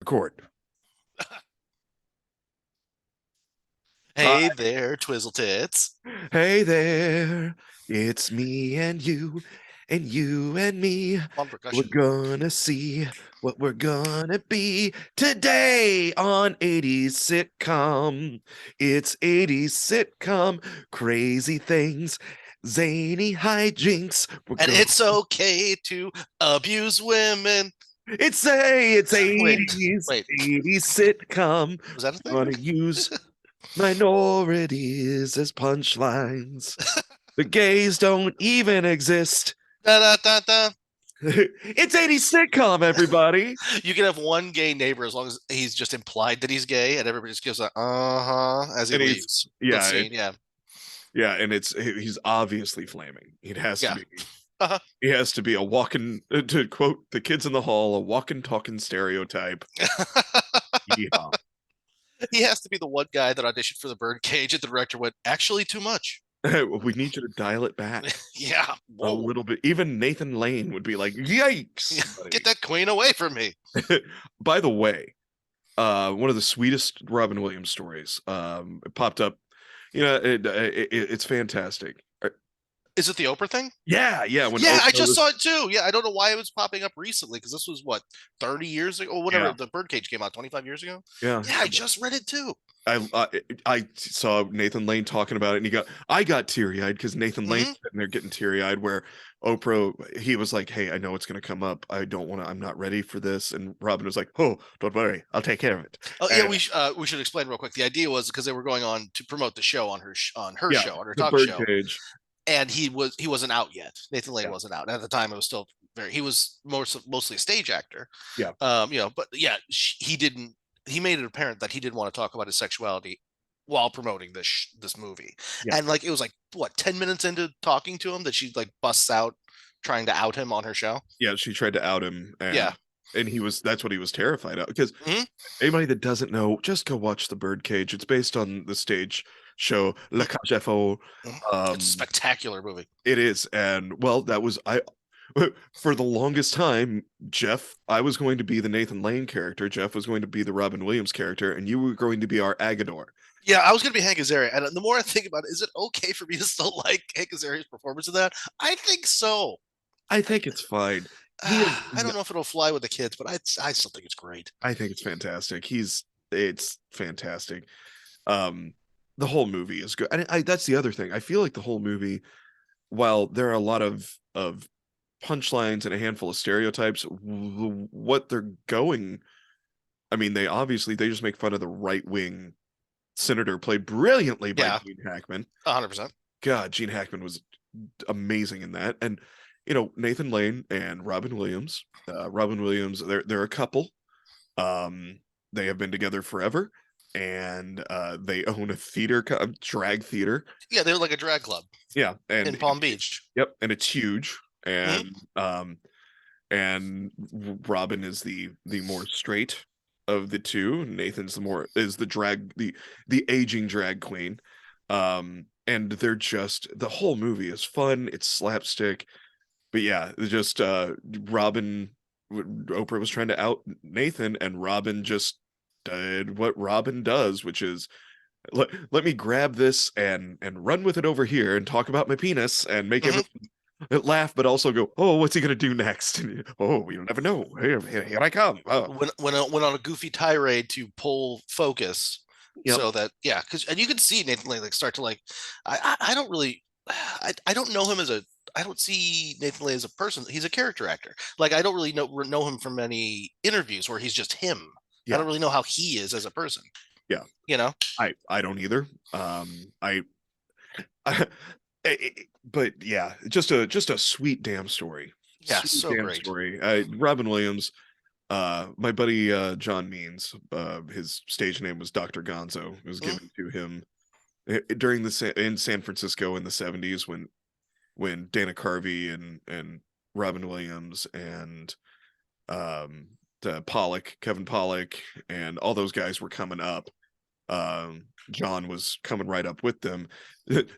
Record. Hey there, Twizzle Tits. Hey there, it's me and you and me. On We're percussion. gonna see what we're gonna be today on 80s sitcom. It's 80s sitcom, crazy things, zany hijinks. We're And gonna it's okay to abuse women. it's Wait, 80s wait, 80s sitcom. was that a We're thing? gonna use minorities as punchlines. The gays don't even exist. Da, da, da, da. It's 80s sitcom, everybody. You can have one gay neighbor as long as he's just implied that he's gay, and everybody just gives a as he And he's leaves the yeah, scene. Yeah, and he's obviously flaming. It has to yeah. be. Uh-huh. He has to be a walking, to quote the kids in the hall, a walking, talking stereotype. Yeah. He has to be the one guy that auditioned for the Birdcage, and the director went, actually, too much. We need you to dial it back Yeah, a whoa. little bit. Even Nathan Lane would be like, "Yikes, Get buddy." that queen away from me. By the way, one of the sweetest Robin Williams stories. It popped up. It's fantastic. Is it the Oprah thing? Yeah, yeah. When Yeah, I Oprah just was, saw it too. Yeah, I don't know why it was popping up recently because this was what 30 years ago or whatever yeah, the Birdcage came out 25 years ago. yeah. Yeah, I just read it too. I saw Nathan Lane talking about it, and I got teary eyed because Nathan Lane Hmm. sitting there getting teary eyed. Where Oprah, he was like, "Hey, I know it's gonna come up. I don't want to. I'm not ready for this." And Robin was like, "Oh, don't worry, I'll take care of it." Oh yeah, And we should explain real quick. The idea was because they were going on to promote the show on her yeah, show on her the talk show, Birdcage. and he wasn't out yet. Nathan Lane Yeah, wasn't out, and at the time it was still very he was mostly a stage actor. yeah, But yeah, he didn't. He made it apparent that he didn't want to talk about his sexuality while promoting this movie, yeah, and like it was like what 10 minutes into talking to him that she like busts out trying to out him on her show. yeah. She tried to out him, Yeah. and he was that's what he was terrified of because Hmm. anybody that doesn't know, just go watch The Birdcage. It's based on the stage show Le Cage aux Folles. It's a Um, spectacular movie. it is, and well, that was I. For the longest time, I was going to be the Nathan Lane character. Jeff was going to be the Robin Williams character, and you were going to be our Agador. Yeah, I was gonna be Hank Azaria, and the more I think about it, is it okay for me to still like Hank Azaria's performance in that? I think so. I think it's fine. He is. I don't know if it'll fly with the kids, but I still think it's great. I think it's fantastic. It's fantastic. Um, the whole movie is good, and that's the other thing. I feel like the whole movie, while there are a lot of punchlines and a handful of stereotypes, what they're going. I mean, they just make fun of the right wing senator, played brilliantly by Yeah, Gene Hackman. 100%. God, Gene Hackman was amazing in that. And Nathan Lane and Robin Williams. Robin Williams, they're a couple. They have been together forever, and they own a drag theater. Yeah, they're like a drag club Yeah, in Palm Beach. yep, and it's huge. Mhm. And Robin is the more straight of the two. Nathan's the more is the drag the aging drag queen. And they're just the whole movie is fun. It's slapstick, but yeah, just Robin. Oprah was trying to out Nathan, and Robin just did what Robin does, which is let me grab this and run with it over here and talk about my penis and make Mhm. everyone laugh, but also go, oh, what's he gonna do next? Oh, you'll never know. Here I come. Oh, Went on a goofy tirade to pull focus, yep, so that yeah, because and you can see Nathan Lane like start to like I don't really I don't know him as a I don't see Nathan Lane as a person. He's a character actor. Like I don't really know him from any interviews where he's just him. I yeah, don't really know how he is as a person. yeah. You know? I don't either. I but yeah, just a sweet damn story. Yeah, Sweet so damn great. story. Robin Williams, my buddy John Means, his stage name was Dr. Gonzo. It was Mhm. given to him during in San Francisco in the 70s when Dana Carvey and Robin Williams and um Kevin Pollock, and all those guys were coming up. John was coming right up with them.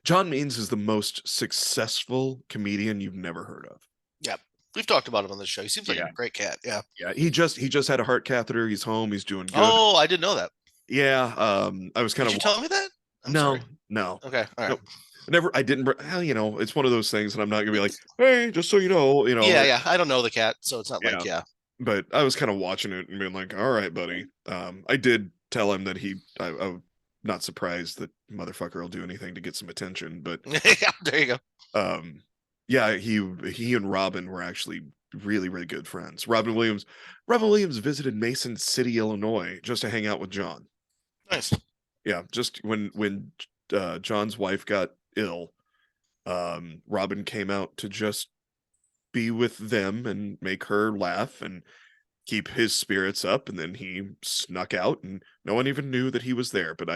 John Means is the most successful comedian you've never heard of. Yep. We've talked about him on this show. He seems like a Yeah, great cat. Yeah. yeah. He just had a heart catheter. He's home. He's doing good. Oh, I didn't know that. Yeah. I was kind Did of you tell me that? I'm no, sorry. no, Okay. All right. no. I never. I didn't. Hell, it's one of those things, and I'm not gonna be like, hey, just so you know, Yeah, yeah. I don't know the cat, so it's not yeah. like, yeah. But I was kind of watching it and being like, all right, buddy. I did tell him that I'm not surprised that motherfucker will do anything to get some attention, but Yeah, there you go. um, yeah, he and Robin were actually really, really good friends. Robin Williams visited Mason City, Illinois, just to hang out with John. Nice. Yeah, just when John's wife got ill, Robin came out to just be with them and make her laugh and keep his spirits up, and then he snuck out and no one even knew that he was there, but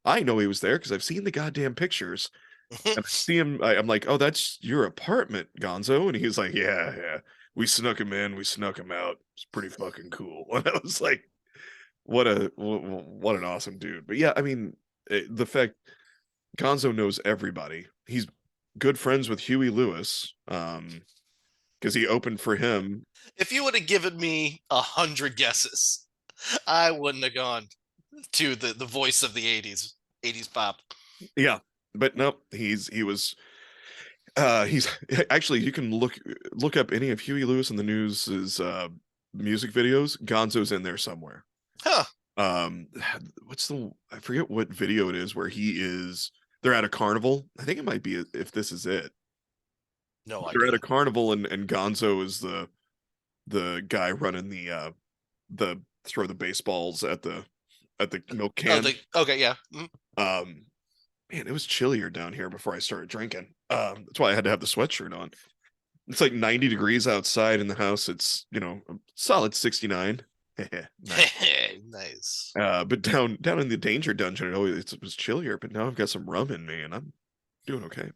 I know he was there because I've seen the goddamn pictures, and I see him. I'm like, oh, that's your apartment, Gonzo, and he's like, yeah, yeah, we snuck him in, we snuck him out, it's pretty fucking cool. And I was like, what an awesome dude. But yeah, I mean, the fact Gonzo knows everybody, he's good friends with Huey Lewis, because he opened for him. If you would have given me 100 guesses, I wouldn't have gone to the voice of the 80s pop. Yeah, but no, he's actually, you can look up any of Huey Lewis and the News's music videos. Gonzo's in there somewhere. Huh. Um, I forget what video it is where they're at a carnival. I think it might be If This Is It. No They're at a idea. carnival and Gonzo is the guy running the throw the baseballs at the milk Oh, can. okay, yeah. Mm. Um, Man, it was chillier down here before I started drinking. That's why I had to have the sweatshirt on. It's like 90 degrees outside. In the house, it's a solid 69. Nice. Nice. But down in the danger dungeon, it was chillier. But now I've got some rum in me, and I'm doing okay.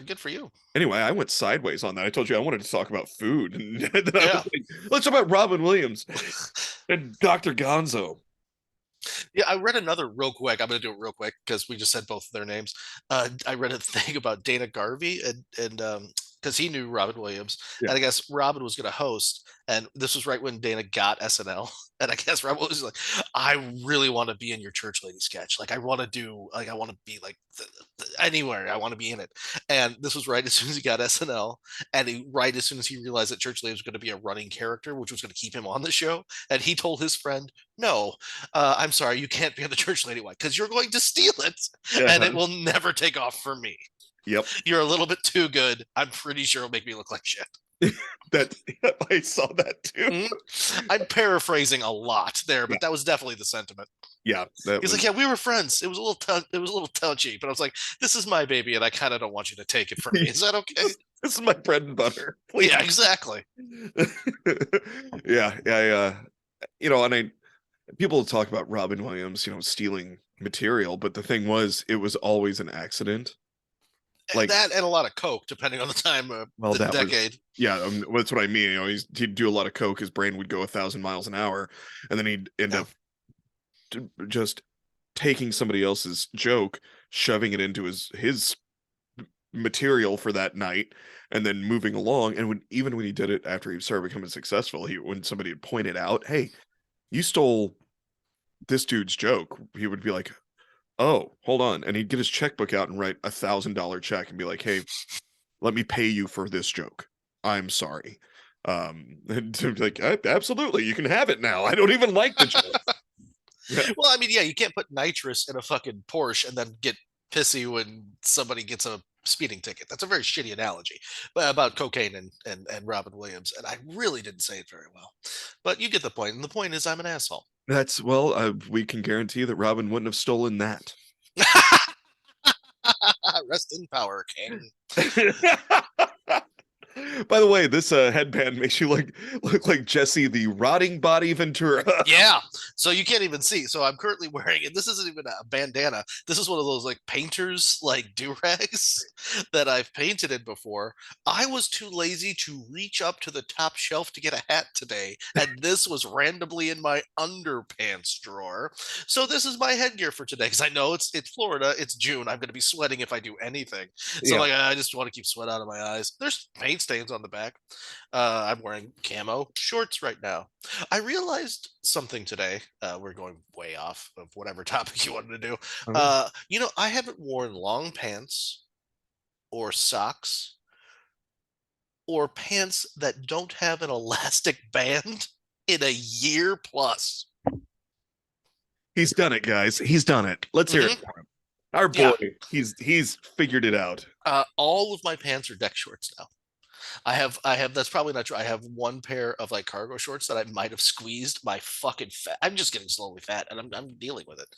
Good for you. Anyway, I went sideways on that. I told you I wanted to talk about food, and then I was Yeah. like, let's talk about Robin Williams and Dr. Gonzo. Yeah, I read another real quick. I'm going to do it real quick because we just said both of their names. I read a thing about Dana Garvey and because he knew Robin Williams, Yeah, and I guess Robin was going to host, and this was right when Dana got SNL, and I guess Robin was like, "I really want to be in your church lady sketch. Like, I want to be like anywhere. I want to be in it." And this was right as soon as he got SNL, and right as soon as he realized that church lady was going to be a running character, which was going to keep him on the show, and he told his friend, "No, I'm sorry, you can't be on the church lady one because you're going to steal it and it uh-huh. will never take off for me. Yep. You're a little bit too good. I'm pretty sure it'll make me look like shit." That I saw that too. Mhm. I'm paraphrasing a lot there, Yeah, but that was definitely the sentiment. yeah, that He's like, was. "Yeah, we were friends. It was a little touchy, but I was like, this is my baby, and I kind of don't want you to take it from me. Is that okay?" This is my bread and butter. Please. Yeah, exactly. Yeah, yeah, and people talk about Robin Williams, stealing material, but the thing was, it was always an accident. Like, That and a lot of coke, depending on the time of well, the that was, decade. yeah, that's what I mean. He'd do a lot of coke. His brain would go 1,000 miles an hour, and then he'd end Yeah. up just taking somebody else's joke, shoving it into his material for that night, and then moving along. And even when he did it after he started becoming successful, when somebody had pointed out, "Hey, you stole this dude's joke," he would be like, "Oh, hold on," and he'd get his checkbook out and write $1,000 check and be like, "Hey, let me pay you for this joke. I'm sorry." And to be like, Absolutely, you can have it now. I don't even like the joke." Yeah, Well, I mean, yeah, you can't put nitrous in a fucking Porsche and then get pissy when somebody gets a speeding ticket. That's a very shitty analogy, but about cocaine and Robin Williams. And I really didn't say it very well, but you get the point. And the point is, I'm an asshole. we can guarantee that Robin wouldn't have stolen that. Rest in power, King. By the way, this headband makes you look like Jesse the rotting body Ventura. Yeah. So you can't even see. So I'm currently wearing it. This isn't even a bandana. This is one of those like painters like do-rags that I've painted in before. I was too lazy to reach up to the top shelf to get a hat today, and this was randomly in my underpants drawer. So this is my headgear for today because I know it's Florida. It's June. I'm going to be sweating if I do anything. So I'm Yeah. like, I just want to keep sweat out of my eyes. There's paint stains tags on the back. I'm wearing camo shorts right now. I realized something today. We're going way off of whatever topic you wanted to do. Oh, I haven't worn long pants or socks or pants that don't have an elastic band in a year plus. he's done it, guys. He's done it. Let's hear it Hmm. for him. Our boy, Yeah. he's figured it out. All of my pants are deck shorts now. I have that's probably not true. I have one pair of like cargo shorts that I might have squeezed my fucking fat. I'm just getting slowly fat and I'm dealing with it.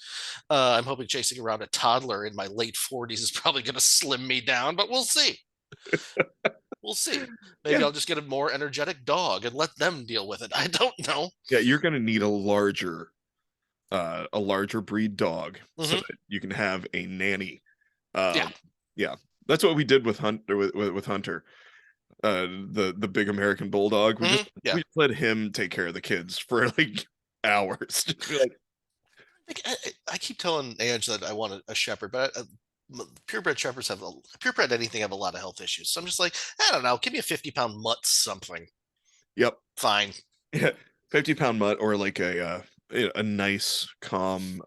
I'm hoping chasing around a toddler in my late 40s is probably going to slim me down, but we'll see. We'll see. Maybe Yeah, I'll just get a more energetic dog and let them deal with it. I don't know. yeah. You're gonna need a larger breed dog so Hmm. that you can have a nanny. Yeah. Yeah, that's what we did with Hunter. The big American bulldog. We just Yeah. we just let him take care of the kids for like hours. Just be like, Like, I keep telling Ange that I want a shepherd, but purebred shepherds purebred anything have a lot of health issues. So I'm just like, I don't know. Give me a 50-pound mutt something. yep, Fine. yeah, 50-pound mutt or like a nice calm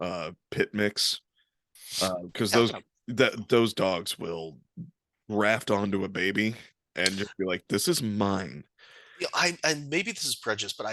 pit mix. Because Yeah. those dogs will raft onto a baby and just be like, this is mine. I and maybe this is prejudice, but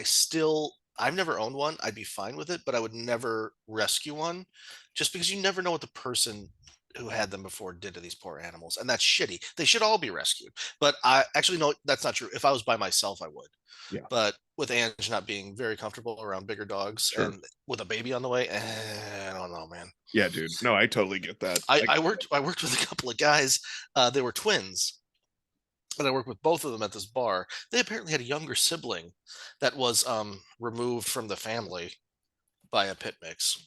I've never owned one. I'd be fine with it, but I would never rescue one, just because you never know what the person who had them before did to these poor animals, and that's shitty. They should all be rescued. But I actually no, that's not true. If I was by myself, I would. Yeah, But with Ange not being very comfortable around bigger dogs sure. and with a baby on the way, I don't know, man. Yeah, dude. No, I totally get that. I, I worked I worked with a couple of guys. They were twins, and I worked with both of them at this bar. They apparently had a younger sibling that was removed from the family by a pit mix.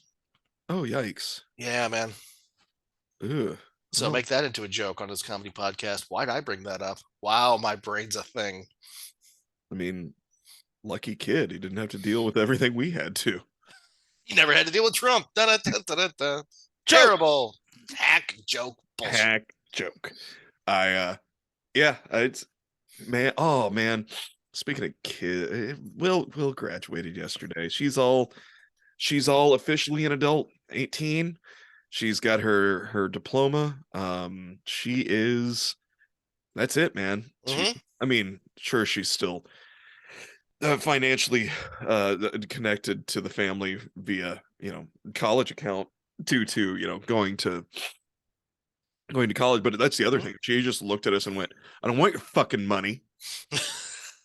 Oh, yikes. Yeah, man. Ugh. So Well, make that into a joke on his comedy podcast. Why'd I bring that up? Wow, my brain's a thing. I mean, lucky kid. He didn't have to deal with everything we had to. You never had to deal with Trump. Da-da-da-da-da-da. Joke. Terrible hack joke bullshit. Hack joke. I yeah, it's man. Oh man. Speaking of kid, Will graduated yesterday. She's all officially an adult, 18. She's got her diploma. She is that's it, man. Hmm. I mean, sure, she's still financially connected to the family via, college account due to, going to college. But that's the other thing. She just looked at us and went, I don't want your fucking money.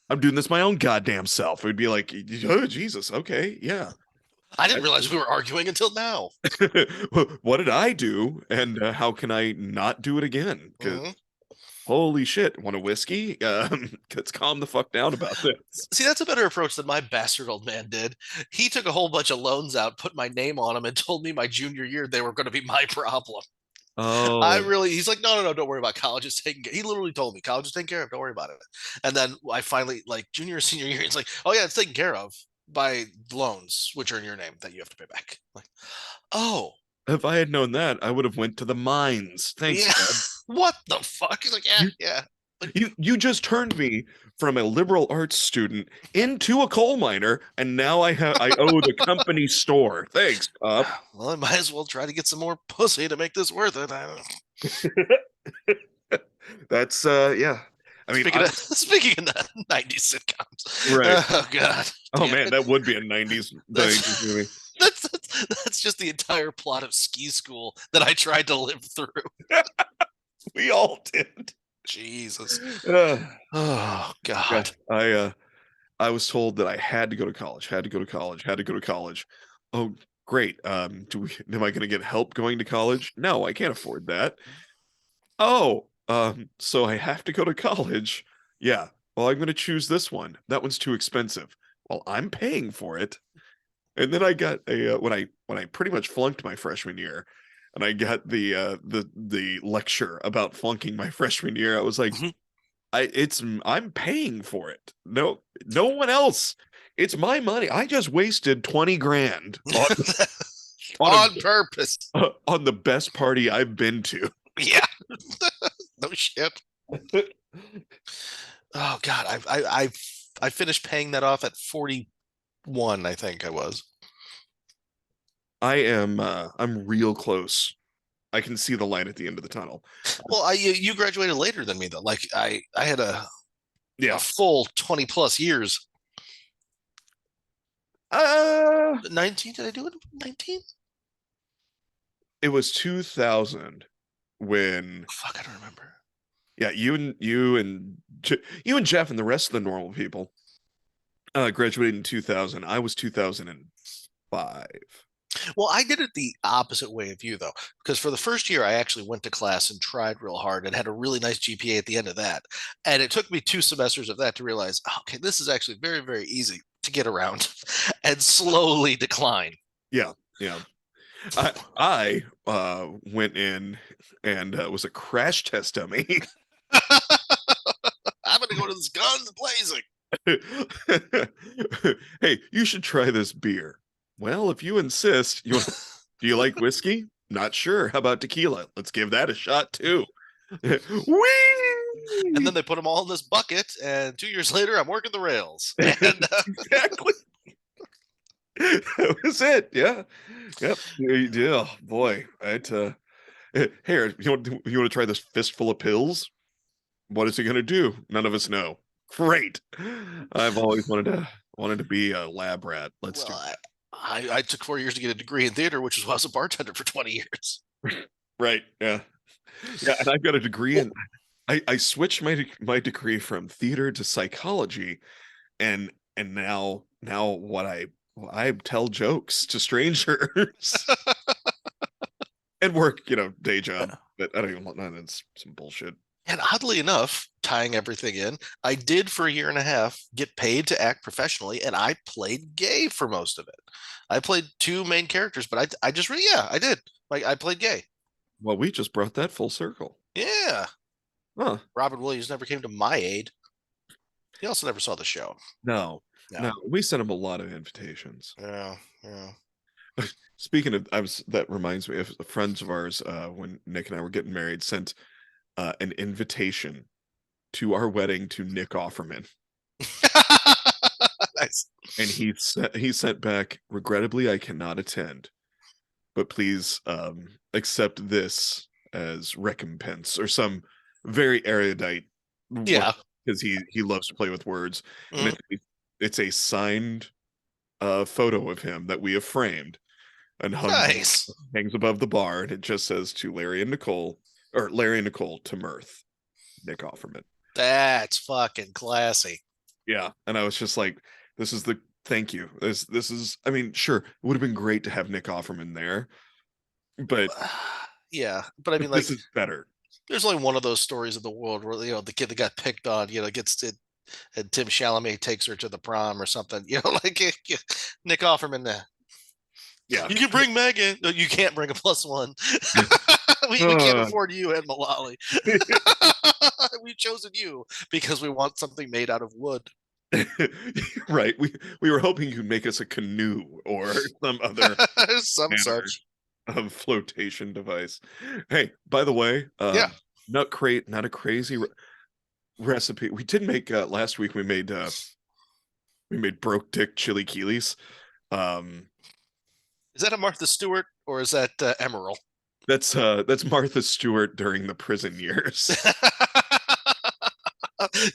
I'm doing this my own goddamn self. We'd be like, oh, Jesus, okay, yeah. I didn't realize we were arguing until now. What did I do? And how can I not do it again? Because Hmm. holy shit, want a whiskey? Let's calm the fuck down about this. See, that's a better approach than my bastard old man did. He took a whole bunch of loans out, put my name on them, and told me my junior year they were going to be my problem. Oh, He's like, no, no, no, don't worry about it. College is taken care. He literally told me college is taken care of. Don't worry about it. And then I finally, like junior, senior year, it's like, oh yeah, it's taken care of by loans, which are in your name that you have to pay back. Like, oh if I had known that, I would have went to the mines. Thanks, yeah, Dad. what the fuck? He's like, yeah, You yeah. Like, you just turned me from a liberal arts student into a coal miner, and now I owe the company store. Thanks, Pop. well, I might as well try to get some more pussy to make this worth it. I don't know. That's yeah. I mean, Speaking of speaking of the 90s sitcoms, right. oh god, Oh damn man, it, that would be a 90s that's movie. that's just the entire plot of Ski School that I tried to live through. We all did. Jesus, Uh, oh yeah, god. I was told that I had to go to college, had to go to college, had to go to college. Oh, great. Am I going to get help going to college? No, I can't afford that. Oh, so I have to go to college. Yeah. Well, I'm going to choose this one. That one's too expensive. Well, I'm paying for it. And then I got a when I pretty much flunked my freshman year, and I got the lecture about flunking my freshman year. I was like, Mhm. I'm paying for it. No one else. It's my money. I just wasted 20 grand on On purpose. on the best party I've been to. Yeah, no shit. Oh God, I finished paying that off at 41, I think I was. I'm real close. I can see the light at the end of the tunnel. Well, you graduated later than me though. Like I had a Yeah. full 20 plus years. Uh 19? Did I do it 19? it was 2000 when Fuck, I don't remember. yeah, you and Jeff and the rest of the normal people graduated in 2000. I was 2005. Well, I did it the opposite way of you, though, because for the first year, I actually went to class and tried real hard and had a really nice GPA at the end of that. And it took me 2 semesters of that to realize, okay, this is actually very, very easy to get around and slowly decline. Yeah, yeah. I went in and was a crash test dummy. I'm going to go to this guns blazing. Hey, you should try this beer. Well, if you insist, do you like whiskey? Not sure. How about tequila? Let's give that a shot too. And then Whee! they put them all in this bucket. And 2 years later, I'm working the rails. And Exactly. That was it. Yeah. Yep. Yeah. Boy. Here, you want to try this fistful of pills? What is it going to do? None of us know. Great. I've always wanted to be a lab rat. Let's well, do I took 4 years to get a degree in theater, which is why I was a bartender for 20 years. that. Right. Yeah. Yeah. And I've got a degree Well, in. I switched my degree from theater to psychology, and now I tell jokes to strangers and work, day job. But I don't even want that. That's some bullshit. and oddly enough, tying everything in, I did for a year and a half get paid to act professionally, and I played gay for most of it. I played two main characters, but I just really, yeah, I did. Like I played gay. Well, we just brought that full circle. Yeah. Huh. Robin Williams never came to my aid. He also never saw the show. No, no, No. we sent him a lot of invitations. Yeah. Yeah. Speaking of, that reminds me of friends of ours, when Nick and I were getting married, sent an invitation to our wedding to Nick Offerman. Nice. And he sent back, regrettably, I cannot attend, but please accept this as recompense or some very erudite word, Yeah. because he loves to play with words. And Mhm. it's a signed photo of him that we have framed and Nice. hangs above the bar, and it just says, to Larry and Nicole, or Larry and Nicole to Mirth, Nick Offerman. That's fucking classy. Yeah, and I was just like, this is the thank you. This is, I mean, sure, it would have been great to have Nick Offerman there, but Yeah, but I mean, this like, is better. there's only one of those stories in the world where the kid that got picked on, gets to, and Tim Chalamet takes her to the prom or something. Like Nick Offerman. Yeah. You can bring Megan. No, you can't bring a plus one. we can't Uh, afford you and Malali. We've chosen you because we want something made out of wood. right. We were hoping you'd make us a canoe or some other Some manner such. of flotation device. Hey, by the way, Yeah. not a crazy recipe. We did make last week. We made broke dick chili keelies. Um, Is that a Martha Stewart or is that Emerald? that's Martha Stewart during the prison years.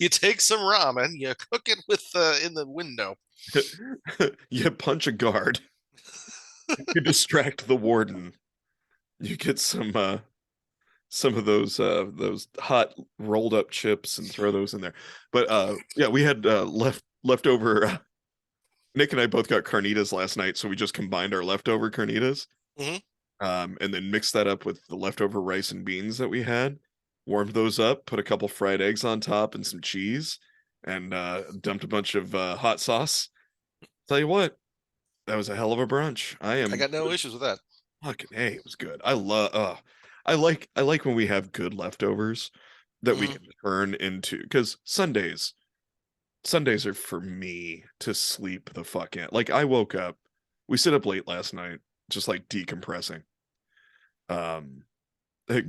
You take some ramen, you cook it with in the window. You punch a guard, you distract the warden, you get some of those hot rolled up chips and throw those in there. But yeah, we had leftover. Nick and I both got carnitas last night, so we just combined our leftover carnitas, Mhm. and then mixed that up with the leftover rice and beans that we had. Warmed those up, put a couple fried eggs on top and some cheese, and dumped a bunch of hot sauce. Tell you what, that was a hell of a brunch. I I am got no issues with that. fucking hey, it was good. I like when we have good leftovers that we Mhm. can turn into, because Sundays are for me to sleep the fuck in. Like, I woke up, we sit up late last night, just like decompressing. Um,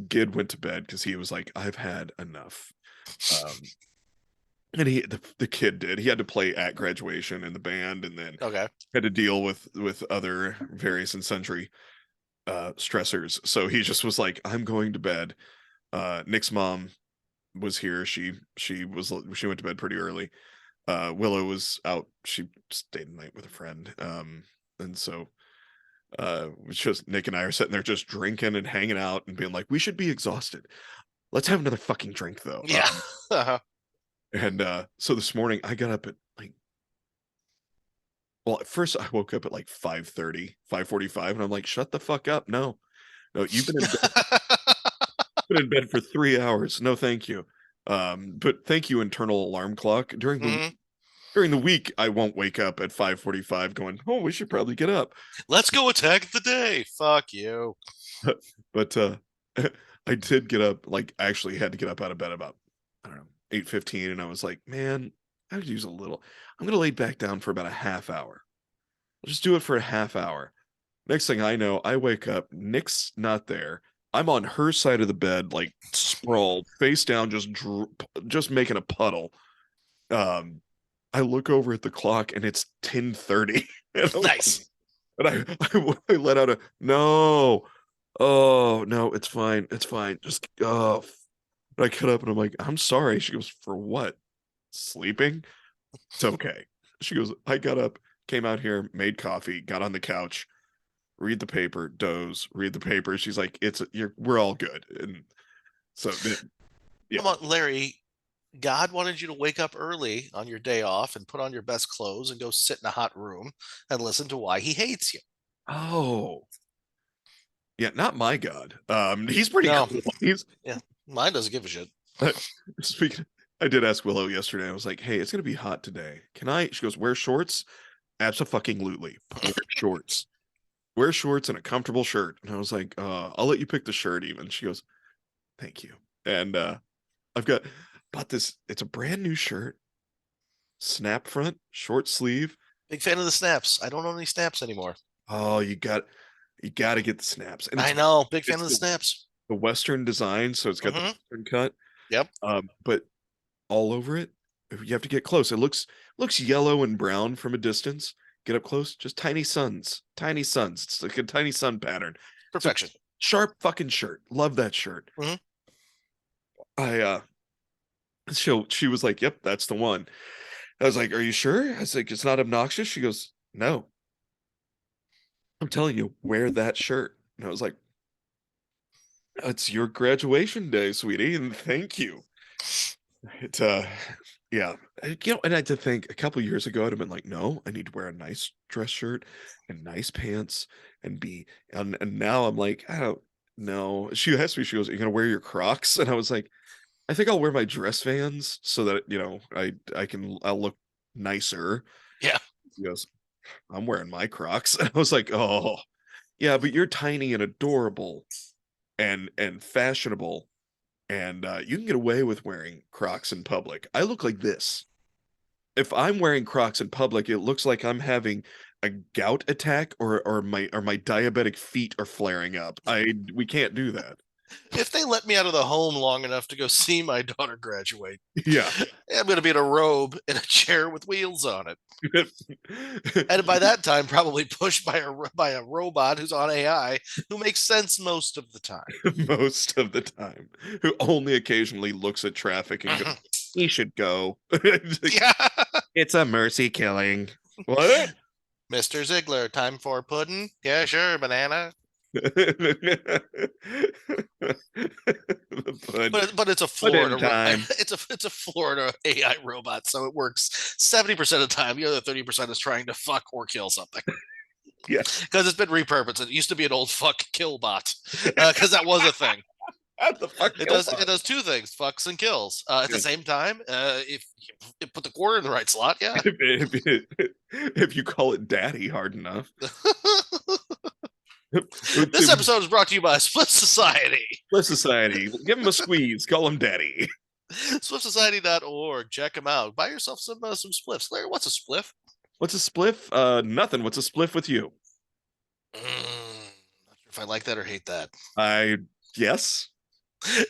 Gid went to bed because he was like, I've had enough. Um, And the kid did. He had to play at graduation in the band, and then Okay. had to deal with other various and sundry stressors. So he just was like, "I'm going to bed." Nick's mom was here. She went to bed pretty early. Willow was out. She stayed the night with a friend. And so it's just Nick and I are sitting there just drinking and hanging out and being like, we should be exhausted. Let's have another fucking drink though. Yeah. And so this morning I got up at like, well, at first I woke up at like 5:30, 5:45, and I'm like, shut the fuck up. No, no, been in bed for 3 hours. No, thank you. But thank you, internal alarm clock. Mhm. During the week, I won't wake up at 5:45 going, oh, we should probably get up. Let's go attack the day. Fuck you. But I did get up, like I actually had to get up out of bed about, I don't know, 8:15, and I was like, man, I could use a little. I'm gonna lay back down for about a half hour. I'll just do it for a half hour. Next thing I know, I wake up, Nick's not there. I'm on her side of the bed, like sprawled, face down, just making a puddle. Um, I look over at the clock and it's 10:30. Nice. And I let out a no. Oh no, it's fine. It's fine. Just and I cut up and I'm like, I'm sorry. She goes, for what? Sleeping? It's okay. She goes, I got up, came out here, made coffee, got on the couch, read the paper, doze, read the paper. She's like, we're all good. And so yeah. Come on, Larry. God wanted you to wake up early on your day off and put on your best clothes and go sit in a hot room and listen to why he hates you. Oh. Yeah, not my God. He's pretty No. cool. He's Yeah. Mine doesn't give a shit. speaking. I did ask Willow yesterday. I was like, "Hey, it's gonna be hot today. Can I?" She goes, "Wear shorts." Absolutely, wear shorts. Wear shorts and a comfortable shirt. And I was like, "I'll let you pick the shirt." Even she goes, "Thank you." And I've got bought this. It's a brand new shirt, snap front, short sleeve. Big fan of the snaps. I don't own any snaps anymore. Oh, you got to get the snaps, and I know. Big fan it's of the snaps. the Western design, so it's got the Hmm. Western cut. Yep. But all over it. You have to get close. It looks yellow and brown from a distance. Get up close, just tiny suns, tiny suns. It's like a tiny sun pattern. It's a Perfection. sharp fucking shirt. Love that shirt. Hmm. I she was like, "Yep, that's the one." I was like, "Are you sure?" I was like, "It's not obnoxious." She goes, "No, I'm telling you, wear that shirt." And I was like, "It's your graduation day, sweetie, and thank you." It yeah. And I had to think a couple years ago I'd have been like, no, I need to wear a nice dress shirt and nice pants and be and now I'm like, I don't know. She asked me, she goes, "Are you gonna wear your Crocs?" And I was like, I think I'll wear my dress Vans so that I'll look nicer. Yeah. She goes, I'm wearing my Crocs. And I was like, oh yeah, but you're tiny and adorable and fashionable and you can get away with wearing Crocs in public. I look like this. If I'm wearing Crocs in public, it looks like I'm having a gout attack or my diabetic feet are flaring up. I We can't do that. If they let me out of the home long enough to go see my daughter graduate, Yeah. I'm going to be in a robe in a chair with wheels on it. And by that time, probably pushed by a robot who's on AI who makes sense most of the time. Most of the time. Who only occasionally looks at traffic and goes, Mhm. he should go. Yeah. It's a mercy killing. What? Mr. Ziegler, time for pudding? Yeah, sure, banana. The But it's a pudding Florida time. it's a Florida AI robot, so it works 70% of the time. The other 30% is trying to fuck or kill something Yeah. because it's been repurposed. It used to be an old fuck kill bot because that was a thing. What the fuck kill It bot? does two things: fucks and kills at the Yeah. same time. If you put the quarter in the right slot, yeah. If you call it daddy hard enough. Let's see. This episode is brought to you by Split Society. Split Society. Give him a squeeze. Call him daddy. SpliffSociety.org. Check them out. Buy yourself some spliffs. Larry, what's a spliff? What's a spliff? Nothing. What's a spliff with you? Not sure if I like that or hate that. I Yes.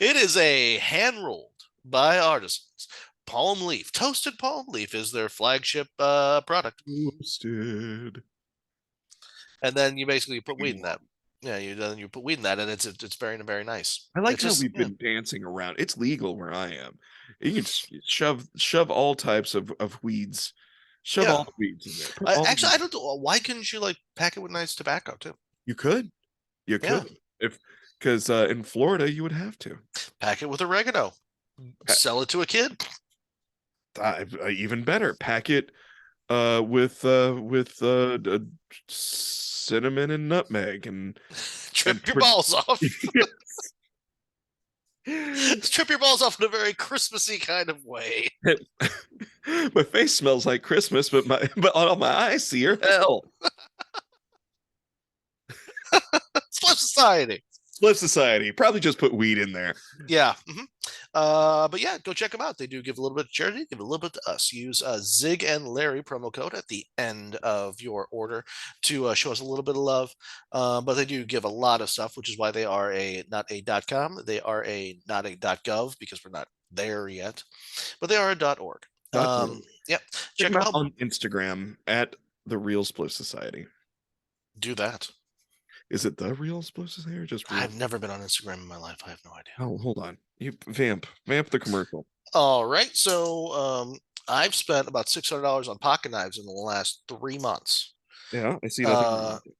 It is a hand rolled by artisans, palm leaf. Toasted palm leaf is their flagship product. Roasted. And then you basically put weed in that. Yeah, you put weed in that, and it's very very nice. I like It's how just we've been dancing around. It's legal where I am. You can shove all types of weeds. Shove yeah. all the weeds in there. Put all the Actually, I weeds. don't know why couldn't you like pack it with nice tobacco too? You could. You Yeah, could. If because in Florida you would have to. pack it with oregano. Sell it to a kid. Even better. Pack it with cinnamon and nutmeg and Trip your put balls off. Trip your balls off in a very Christmassy kind of way. my face smells like Christmas, but all my eyes see are hell. Split society. Split Society. Probably just put weed in there. Yeah. But yeah, go check them out. They do give a little bit of charity, give a little bit to us. Use Zig and Larry promo code at the end of your order to show us a little bit of love. But they do give a lot of stuff, which is why they are a not a .com. They are a not a .gov because we're not there yet, but they are a .org. .org. Yeah, Check check them them out out. on Instagram at the Real Split Society. Do that. Is it the Real Split Society or just Real? I've never been on Instagram in my life. I have no idea. Oh, hold on. You vamp the commercial. All right. So I've spent about $600 on pocket knives in the last 3 months. Yeah, I see nothing wrong Uh, with it.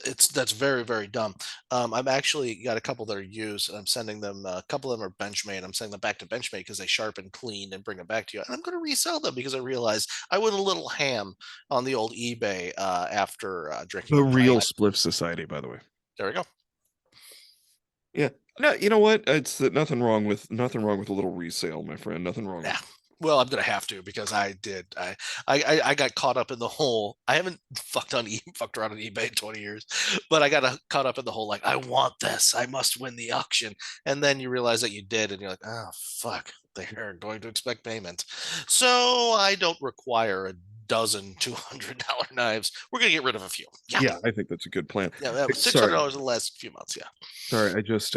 it's that's very very dumb. I've actually got a couple that are used, and I'm sending them. A couple of them are Benchmade. I'm sending them back to Benchmade because they sharpen, clean, and bring them back to you. And I'm going to resell them because I realized I went a little ham on the old eBay after drinking The a Real pint. Split Society, by the way. There we go. Yeah. No, you know what? It's nothing wrong with a little resale, my friend. Nothing wrong with Yeah. it. Well, I'm gonna have to because I did. I got caught up in the whole. I haven't fucked around on eBay in 20 years, but I got caught up in the whole like I want this. I must win the auction, and then you realize that you did, and you're like, oh fuck, they're going to expect payment. So I don't require a dozen $200 knives. We're gonna get rid of a few. Yeah, Yeah, I think that's a good plan. yeah. Hey, sorry, $600 in the last few months. Yeah. sorry. I just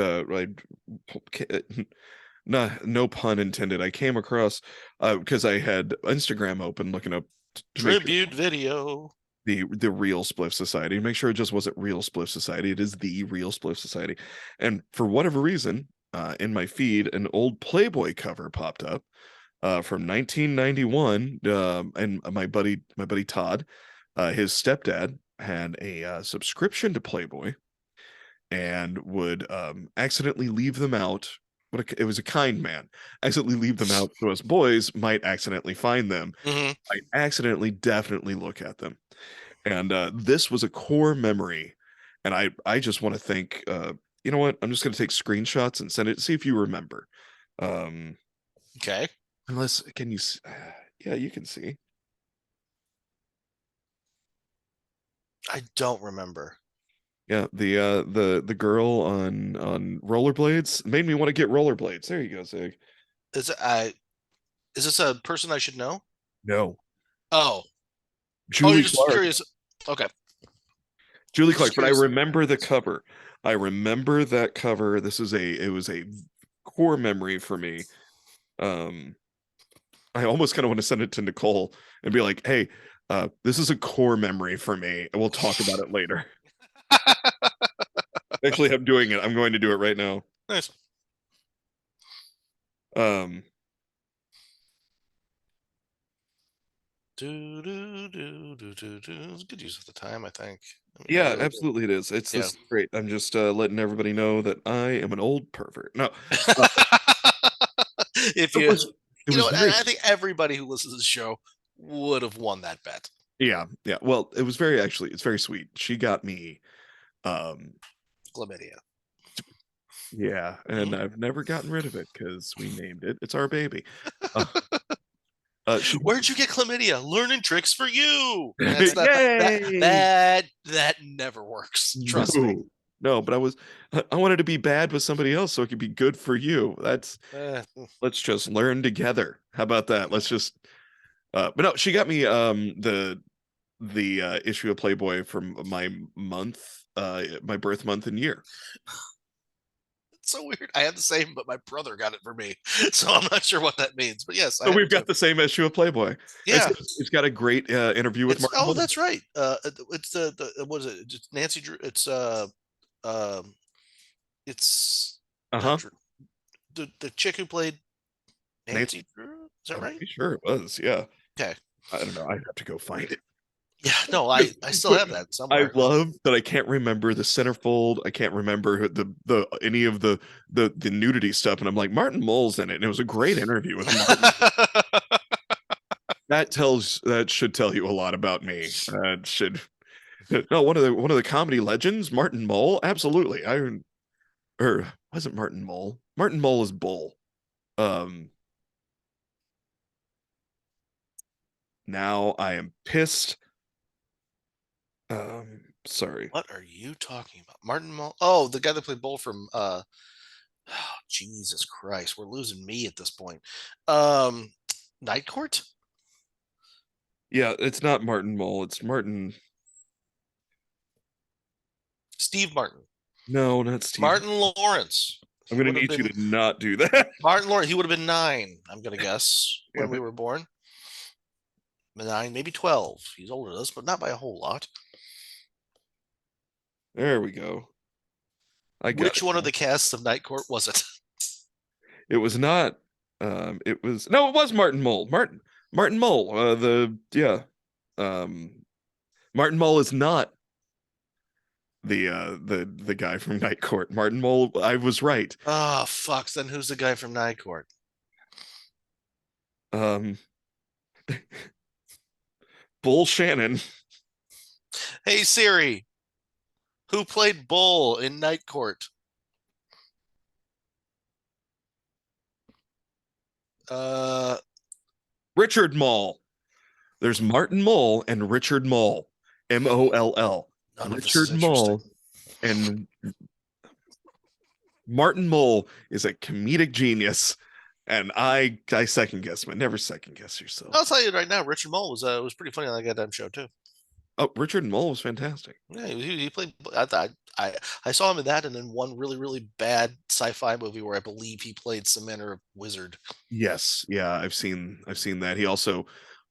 no, no pun intended. I came across because I had Instagram open looking up to make sure Tribute video. the Real Spliff Society, make sure it just wasn't Real Spliff Society. It is the Real Spliff Society. And for whatever reason, in my feed, an old Playboy cover popped up from 1991. And my buddy Todd, his stepdad had a subscription to Playboy and would accidentally leave them out. It was a kind man. Accidentally leave them out so us boys might accidentally find them. Hmm. I accidentally definitely look at them. And this was a core memory. And I just want to thank you know what? I'm just gonna take screenshots and send it, see if you remember. Um Okay. unless can you yeah, you can see. I don't remember. Yeah, the girl on rollerblades made me want to get rollerblades. There you go, Zig. Is I is this a person I should know? No. Oh, oh, you're Julie just Clark. curious. Okay, Julie just Clark, but I curious. remember the cover. I remember that cover. It was a core memory for me. Um, I almost kind of want to send it to Nicole and be like, "Hey, this is a core memory for me, and we'll talk about it later." Actually, I'm doing it. I'm going to do it right now. Nice. Um, Do do do do do do. It's a good use of the time, I think. I yeah, really do. absolutely, it is. It's Yeah. this is great. I'm just letting everybody know that I am an old pervert. No, uh, If it you, was it you know was what, very I think everybody who listens to the show would have won that bet. yeah yeah. Well, it was very actually. It's very sweet. She got me. Um, Chlamydia. Yeah, and Mhm. I've never gotten rid of it because we named it. It's our baby. Uh, she Where'd you get chlamydia? Learning tricks for you. That's that that Yay! that that never works. Trust me. No, no, but I wanted to be bad with somebody else so it could be good for you. Eh, Let's just learn together. How about that? Let's just but no, she got me the issue of Playboy from my birth month and year. So weird. I had the same, but my brother got it for me, so I'm not sure what that means. But yes, I So have we've it too. got the same issue of Playboy. Yeah, It's got a great interview with it's Martin oh, Mull. that's right. It's the what is it? It's Nancy Drew. Um, it's not Uh-huh. Drew. The chick who played Nancy, Nancy Drew. Is that I'm right? pretty sure it was. Yeah. Okay. I don't know. I'd have to go find it. Yeah. No, I still But have that I somewhere. love that I can't remember the centerfold. I can't remember the any of the nudity stuff. And I'm like, Martin Mull's in it. And it was a great interview with Martin. That should tell you a lot about me. Should no one of the comedy legends, Martin Mull. Absolutely. I or wasn't Martin Mull. Martin Mull is Bull. Um Now I am pissed. Sorry. What are you talking about? Martin Mull? Oh, the guy that played Bull from oh, Jesus Christ, we're losing me at this point. Um Night Court? Yeah, it's not Martin Mull. It's Martin. Steve Martin. No, not Steve. Martin Lawrence. I'm He gonna would have need you been to not do that. Martin Lawrence, he would have been 9, I'm gonna guess, when Damn we it. were born. 9, maybe 12. He's older than us, but not by a whole lot. There we go. I got Which it one of now. the casts of Night Court was it? It was not. It was no. It was Martin Mull. Martin Mull. The yeah. Um, Martin Mull is not the guy from Night Court. Martin Mull. I was right. Oh, fuck. Then who's the guy from Night Court? Um, Bull Shannon. Hey, Siri, who played Bull in Night Court? Uh, Richard Mull. There's Martin Mull and Richard Mull. Moll. none of this is Richard interesting. Mull and Martin Mull is a comedic genius, and I second guess, but never second guess I'll yourself. tell you right now, Richard Mole was pretty funny on that goddamn show too. Oh, Richard Mull was fantastic. Yeah, he played. I saw him in that, and then one really bad sci-fi movie where I believe he played some manner of wizard. Yes, yeah, I've seen that. He also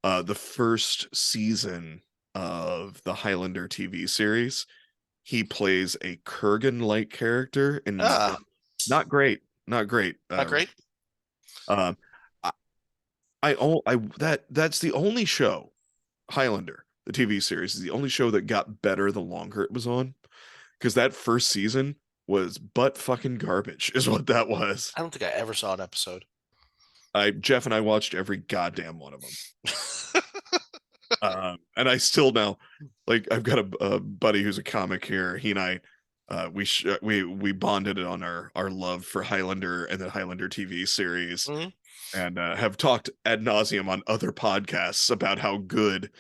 the first season of the Highlander TV series, he plays a Kurgan-like character, and Ah, not great, not great. not great. Um, I, I that's the only show Highlander, the TV series, is the only show that got better the longer it was on. Because that first season was butt fucking garbage, is what that was. I don't think I ever saw an episode. I Jeff and I watched every goddamn one of them. And I still now, like, I've got a buddy who's a comic here. He and I, we bonded on our love for Highlander and the Highlander TV series, Mhm. and have talked ad nauseum on other podcasts about how good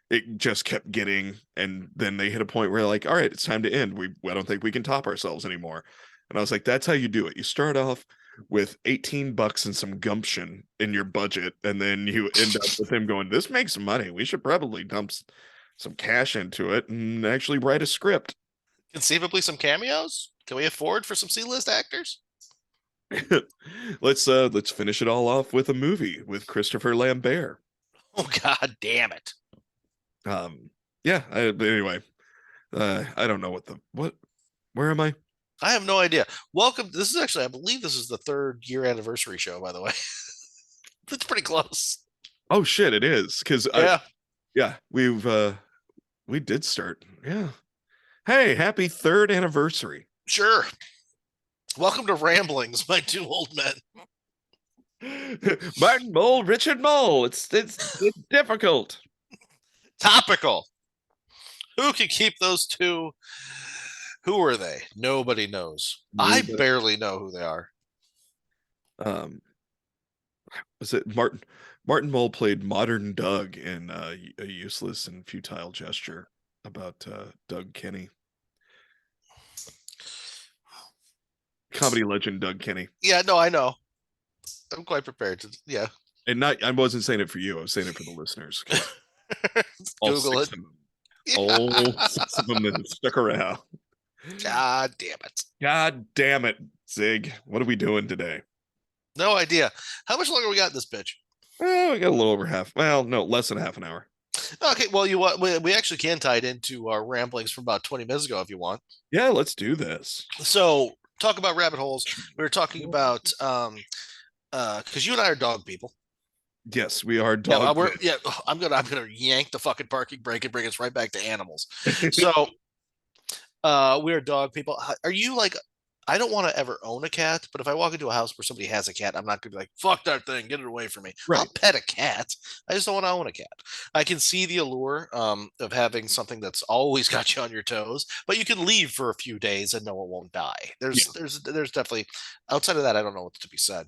it just kept getting. And then they hit a point where like, all right, it's time to end. I don't think we can top ourselves anymore. And I was like, that's how you do it. You start off with $18 and some gumption in your budget, and then you end up with him going, this makes money. We should probably dump some cash into it and actually write a script. Conceivably, some cameos. Can we afford for some C-list actors? Let's finish it all off with a movie with Christopher Lambert. Oh God, damn it! Um, yeah. But anyway, I don't know what. Where am I? I have no idea. Welcome. This is actually, I believe, this is the 3rd-year anniversary show. By the way, that's pretty close. Oh shit, it is because I Yeah, yeah we did start. Yeah. Hey, happy third anniversary. sure. Welcome to Ramblings, my 2 old men. Martin Mole, Richard Mole. It's difficult. Topical. Who can keep those two? Who are they? Nobody knows. I No, but barely know who they are. um, was it Martin Mole played modern Doug in a useless and futile gesture about Doug Kenny, comedy legend Doug Kenny. Yeah, no, I know. I'm quite prepared to. Yeah, And not I wasn't saying it for you. I was saying it for the listeners because all Google six it. of them, Yeah. all six of them that have stuck around. God damn it. God damn it. Zig, what are we doing today? No idea. How much longer we got in this bitch? We got a little over half. Well, no, less than half an hour. Okay, well, you what we actually can tie it into our ramblings from about 20 minutes ago if you want. Yeah, let's do this. So, talk about rabbit holes. We were talking about because you and I are dog people. Yes, we are Yeah, dog. I'm gonna yank the fucking parking brake and bring us right back to animals. So, we're dog people. Are you like I don't want to ever own a cat, but if I walk into a house where somebody has a cat, I'm not gonna be like, fuck that thing, get it away from me. I'll Right. pet a cat. I just don't want to own a cat. I can see the allure of having something that's always got you on your toes, but you can leave for a few days and know it won't die. Yeah. There's definitely outside of that, I don't know what's to be said.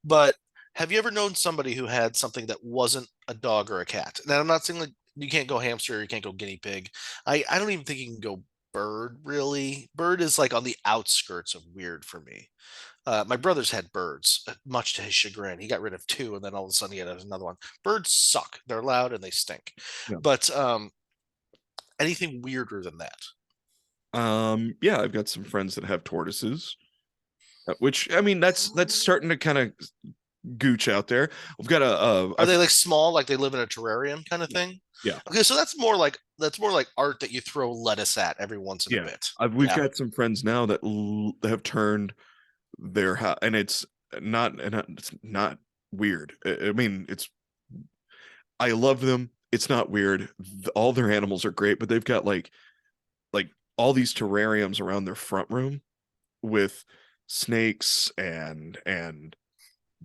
But have you ever known somebody who had something that wasn't a dog or a cat? Now I'm not saying like you can't go hamster or you can't go guinea pig. I don't even think you can go bird really. Bird is like on the outskirts of weird for me. My brother's had birds, much to his chagrin. He got rid of two, and then all of a sudden he had another one. Birds suck. They're loud and they stink. Yeah. But anything weirder than that? Yeah, I've got some friends that have tortoises, which I mean that's starting to kind of gooch out there. We've got Are they like small, like they live in a terrarium kind of yeah, thing? yeah, Okay, so that's more like art that you throw lettuce at every once in a yeah. bit. We've Yeah. got some friends now that that have turned their house, and it's not weird. I mean, it's I love them. It's not weird. All their animals are great, but they've got like all these terrariums around their front room with snakes and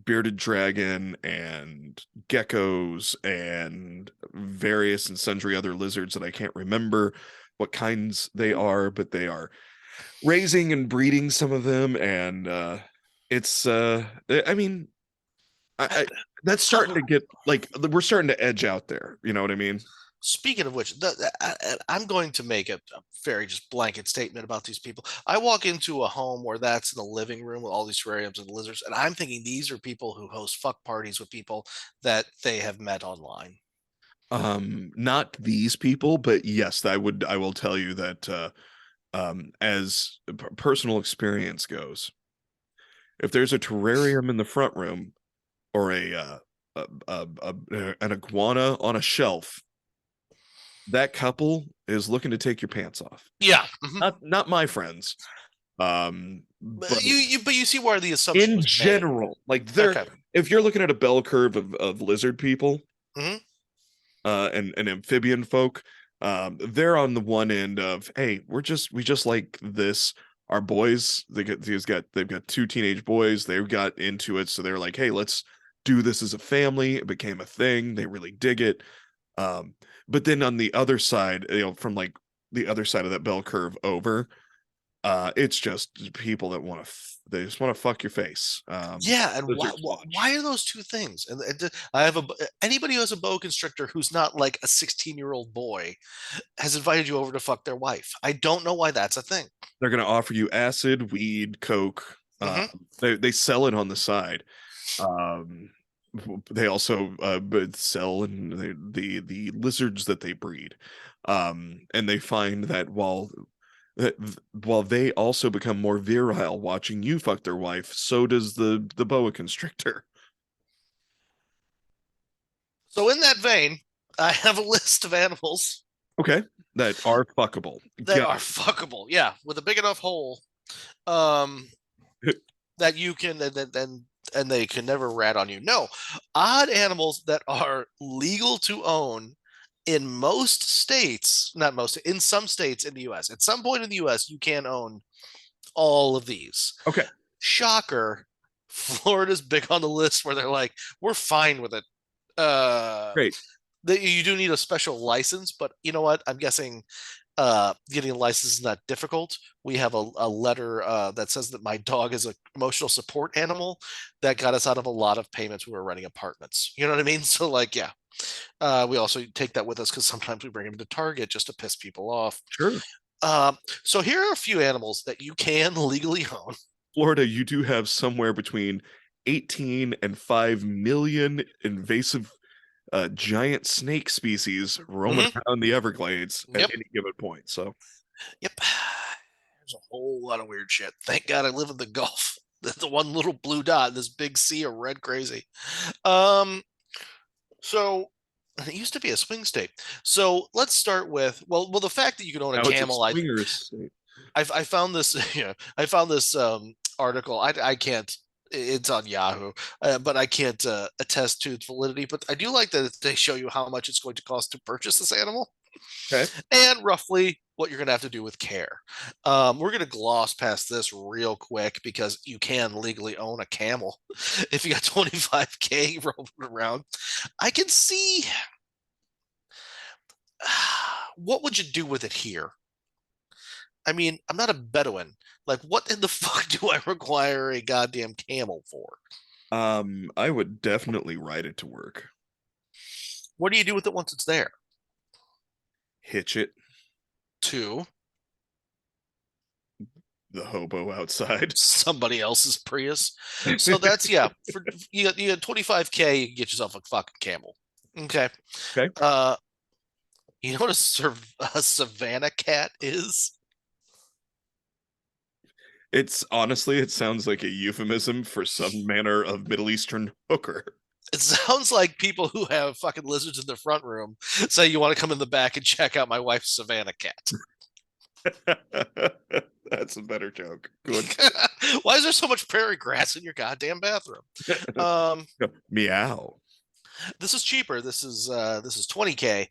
bearded dragon and geckos and various and sundry other lizards that I can't remember what kinds they are, but they are raising and breeding some of them, and it's I mean I, I that's so starting to get like we're starting to edge out there. You know what I mean? speaking of which, I'm going to make a very just blanket statement about these people. I walk into a home where that's in the living room with all these terrariums and lizards, and I'm thinking these are people who host fuck parties with people that they have met online. Not these people, but yes, I will tell you that as personal experience goes, if there's a terrarium in the front room or an iguana on a shelf, that couple is looking to take your pants off. Yeah. Mhm. Not my friends. But But you see where the assumption in was made. general, like they're Okay. if you're looking at a bell curve of lizard people, Hmm. and amphibian folk, they're on the one end of, hey, we just like this. Our boys, they've got two teenage boys. They've got into it, so they're like, hey, let's do this as a family. It became a thing. They really dig it. Um, but then on the other side, from like the other side of that bell curve over, it's just people that they just want to fuck your face. Yeah, and why, Lizards why watch. why are those two things? And I have anybody who has a boa constrictor who's not like a 16-year-old boy has invited you over to fuck their wife. I don't know why that's a thing. They're going to offer you acid, weed, coke. Hmm. They sell it on the side. Um, they also sell and the lizards that they breed. And they find that that while they also become more virile watching you fuck their wife, so does the boa constrictor. So in that vein, I have a list of animals Okay, that are fuckable. that Go. are fuckable. Yeah, with a big enough hole, um, that you can and they can never rat on you. No, odd animals that are legal to own in most states, not most, in some states in the US. At some point in the US, you can own all of these. Okay, Shocker. Florida's big on the list where they're like, we're fine with it. Uh, great. you do need a special license, but you know what? I'm guessing getting a license is not difficult. We have a letter that says that my dog is an emotional support animal that got us out of a lot of payments when we were renting apartments. You know what I mean? So like, yeah, we also take that with us because sometimes we bring him to Target just to piss people off. Sure. So here are a few animals that you can legally own. Florida, you do have somewhere between 18 and 5 million invasive giant snake species roaming Hmm. around the Everglades at Yep. any given point. So, Yep. a whole lot of weird shit. Thank God I live in the Gulf. The one little blue dot, this big sea of red crazy. Um, so it used to be a swing state. So let's start with well, the fact that you can own a Now it's a camel. swingers. I found this I found this article. I can't. It's on Yahoo, but I can't attest to its validity. But I do like that they show you how much it's going to cost to purchase this animal Okay. and roughly what you're going to have to do with care. We're going to gloss past this real quick because you can legally own a camel if you got 25K rolling around. I can see what would you do with it here? I mean, I'm not a Bedouin. Like, what in the fuck do I require a goddamn camel for? I would definitely ride it to work. What do you do with it once it's there? Hitch it, To the hobo outside. somebody else's Prius. So that's yeah. For you got 25K, you can get yourself a fucking camel. Okay. Okay. Uh, you know what a Savannah cat is? It's honestly, it sounds like a euphemism for some manner of Middle Eastern hooker. It sounds like people who have fucking lizards in the front room say you want to come in the back and check out my wife's Savannah cat. That's a better joke. Good. Why is there so much prairie grass in your goddamn bathroom? Um, Meow. this is cheaper. This is 20K.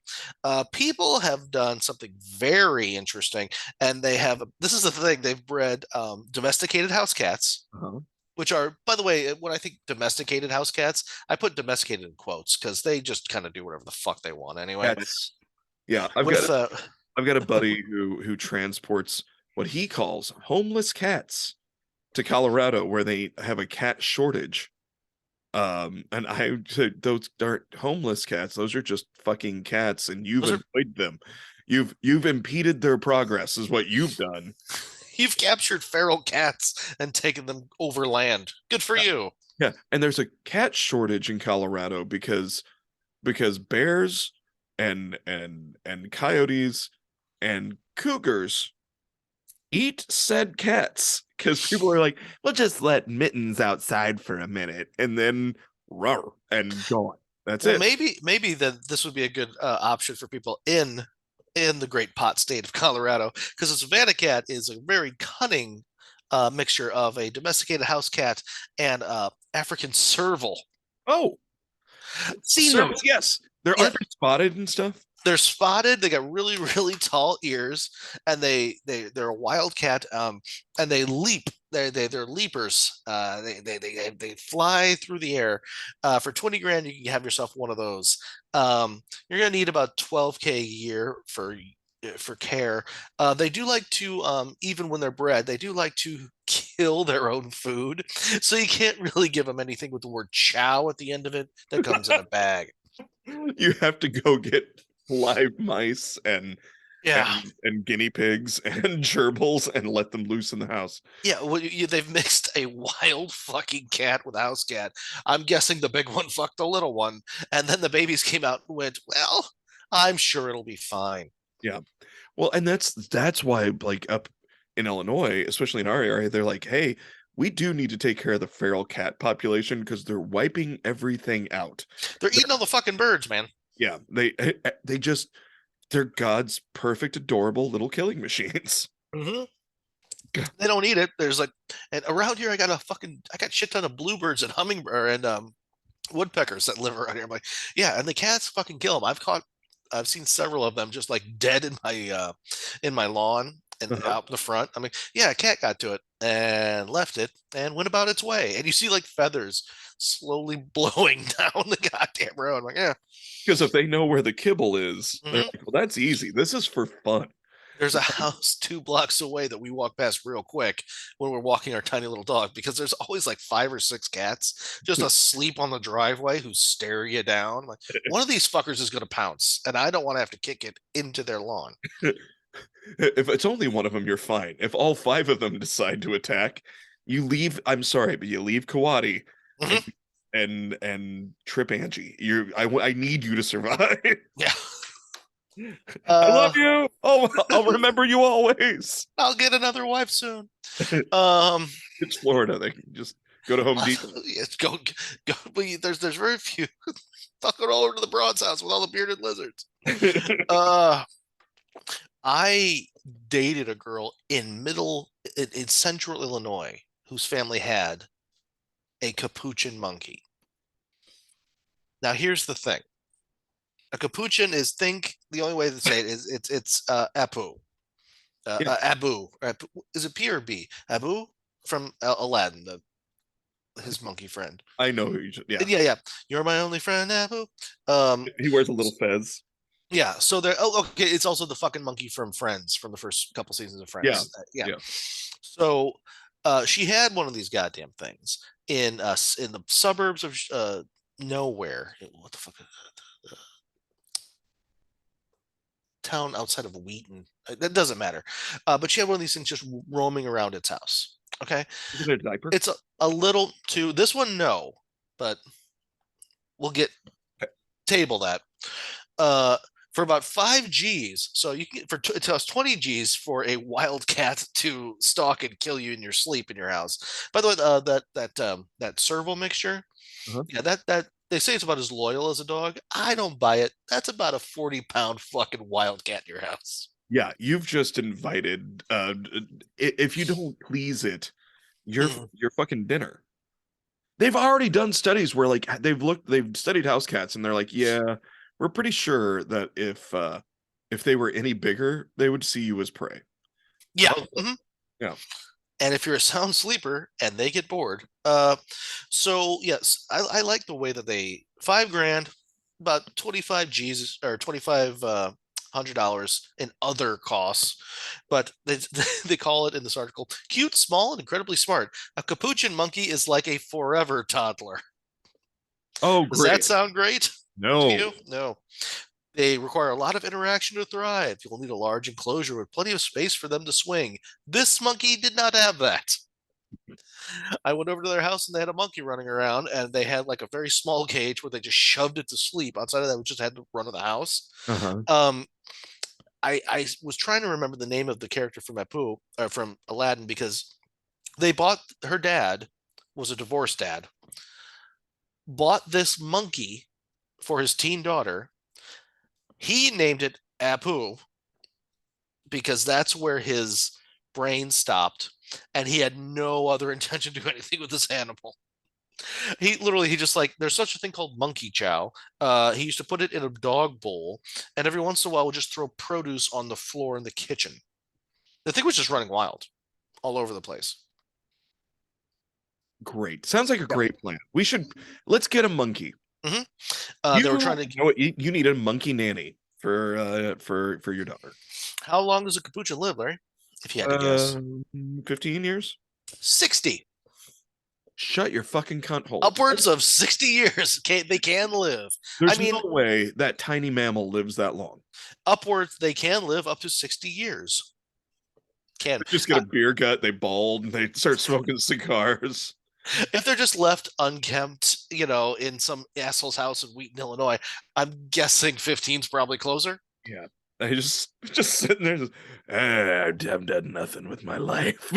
People have done something very interesting, and they have this is the thing they've bred domesticated house cats, Uh-huh. which are, by the way, when I think domesticated house cats, I put domesticated in quotes because they just kind of do whatever the fuck they want anyway. That's yeah. With I've got a buddy who transports what he calls homeless cats to Colorado where they have a cat shortage. And I said those aren't homeless cats, those are just fucking cats, and you've those are annoyed them. You've impeded their progress, is what you've done. you've captured feral cats and taken them overland. Good for Yeah. you. Yeah. And there's a cat shortage in Colorado because bears and coyotes and cougars eat said cats because people are like, we'll just let Mittens outside for a minute and then roar and gone. That's Well, it. maybe that this would be a good option for people in the great pot state of Colorado because a Savannah cat is a very cunning mixture of a domesticated house cat and African serval. Oh, seen Serval, those. Yes. There yeah, aren't they spotted and stuff. they're spotted. They got really really tall ears, and they're a wildcat. And they leap. They're leapers. They fly through the air. For 20 grand, you can have yourself one of those. You're gonna need about 12K a year for care. They do like to even when they're bred, they do like to kill their own food. So you can't really give them anything with the word chow at the end of it that comes in a bag. You have to go get live mice Yeah. and guinea pigs and gerbils and let them loose in the house. Yeah, well, they've mixed a wild fucking cat with a house cat. I'm guessing the big one fucked the little one, and then the babies came out and went, "Well, I'm sure it'll be fine." Yeah. Well, and that's why like up in Illinois, especially in our area, they're like, hey, we do need to take care of the feral cat population because they're wiping everything out. They're They're, eating all the fucking birds, man. yeah, they just they're God's perfect, adorable little killing machines. Hmm. They don't eat it. There's like, and around here, I got shit ton of bluebirds and hummingbird and woodpeckers that live around here. I'm like, yeah, and the cats fucking kill them. I've seen several of them just like dead in my lawn and Uh-huh. out in the front. I mean, yeah, a cat got to it and left it and went about its way. And you see like feathers slowly blowing down the goddamn road. I'm like, yeah. Because if they know where the kibble is, they're Hmm. like, well, that's easy. This is for fun. There's a house 2 blocks away that we walk past real quick when we're walking our tiny little dog because there's always like 5 or 6 cats just asleep on the driveway who stare you down. Like one of these fuckers is going to pounce, and I don't want to have to kick it into their lawn. If it's only one of them, you're fine. If all five of them decide to attack, you leave. I'm sorry, but you leave Kawadi and Hmm. and trip Angie. I need you to survive. Yeah. I love Uh, you. Oh, I'll remember you always. I'll get another wife soon. Um, It's Florida. They can just go to Home Depot. yes, go. But there's very few. Fucking all over to the Broad's house with all the bearded lizards. Uh, I dated a girl in central Illinois whose family had a capuchin monkey. Now here's the thing: a capuchin is think the only way to say it is it's Apu, Yeah, Abu. Is it P or B? Abu from Aladdin, his monkey friend. I know who you should. Yeah, Yeah, yeah. You're my only friend, Abu. Um, he wears a little fez. yeah. So there. Oh, okay. It's also the fucking monkey from Friends, from the first couple seasons of Yeah, Friends. Yeah. yeah. So, she had one of these goddamn things in the suburbs of nowhere. What the fuck? Town outside of Wheaton. That doesn't matter. But she had one of these things just roaming around its house. Okay. Is it a diaper? It's a little too, this one, no, but we'll get table that. Uh, for about 5 G's. So you can get it costs 20 G's for a wild cat to stalk and kill you in your sleep in your house. By the way, that serval mixture, Uh-huh. yeah, that they say it's about as loyal as a dog. I don't buy it. That's about a 40-pound fucking wildcat in your house. Yeah, you've just invited. If you don't please it, Mhm. you're fucking dinner. They've already done studies where like they've studied house cats, and they're like, yeah, we're pretty sure that if they were any bigger, they would see you as prey. Yeah. Oh, Mhm. yeah. And if you're a sound sleeper and they get bored, so yes, I like the way that they 5 grand, about 25 G's or 25 $100 in other costs, but they they call it in this article cute, small, and incredibly smart. A capuchin monkey is like a forever toddler. Oh, Does that great. sound great to No, you? No. They require a lot of interaction to thrive. You'll need a large enclosure with plenty of space for them to swing. This monkey did not have that. I went over to their house and they had a monkey running around, and they had like a very small cage where they just shoved it to sleep. Outside of that, we just had to run to the house. uh-huh. Um, I was trying to remember the name of the character from Apu or from Aladdin because they bought her dad was a divorced dad, bought this monkey for his teen daughter. He named it Apu because that's where his brain stopped, and he had no other intention to do anything with this animal. He just like there's such a thing called monkey chow. He used to put it in a dog bowl, and every once in a while would just throw produce on the floor in the kitchen. The thing was just running wild all over the place. Great. Sounds like a Yeah. great plan. Let's get a monkey. hmm they were trying You to. know what? You need a monkey nanny for your daughter. How long does a capuchin live, Larry? If you had to guess, Uh, 15 years? 60, Shut your fucking cunt hole. upwards of 60 years. They can live. I There's no mean, way that tiny mammal lives that long. upwards they can live up to 60 years. Can They just get a beer gut, they bald, and they start smoking cigars. if they're just left unkempt, in some asshole's house in Wheaton, Illinois, I'm guessing 15 is probably closer. Yeah. I just sitting there, I've done nothing with my life.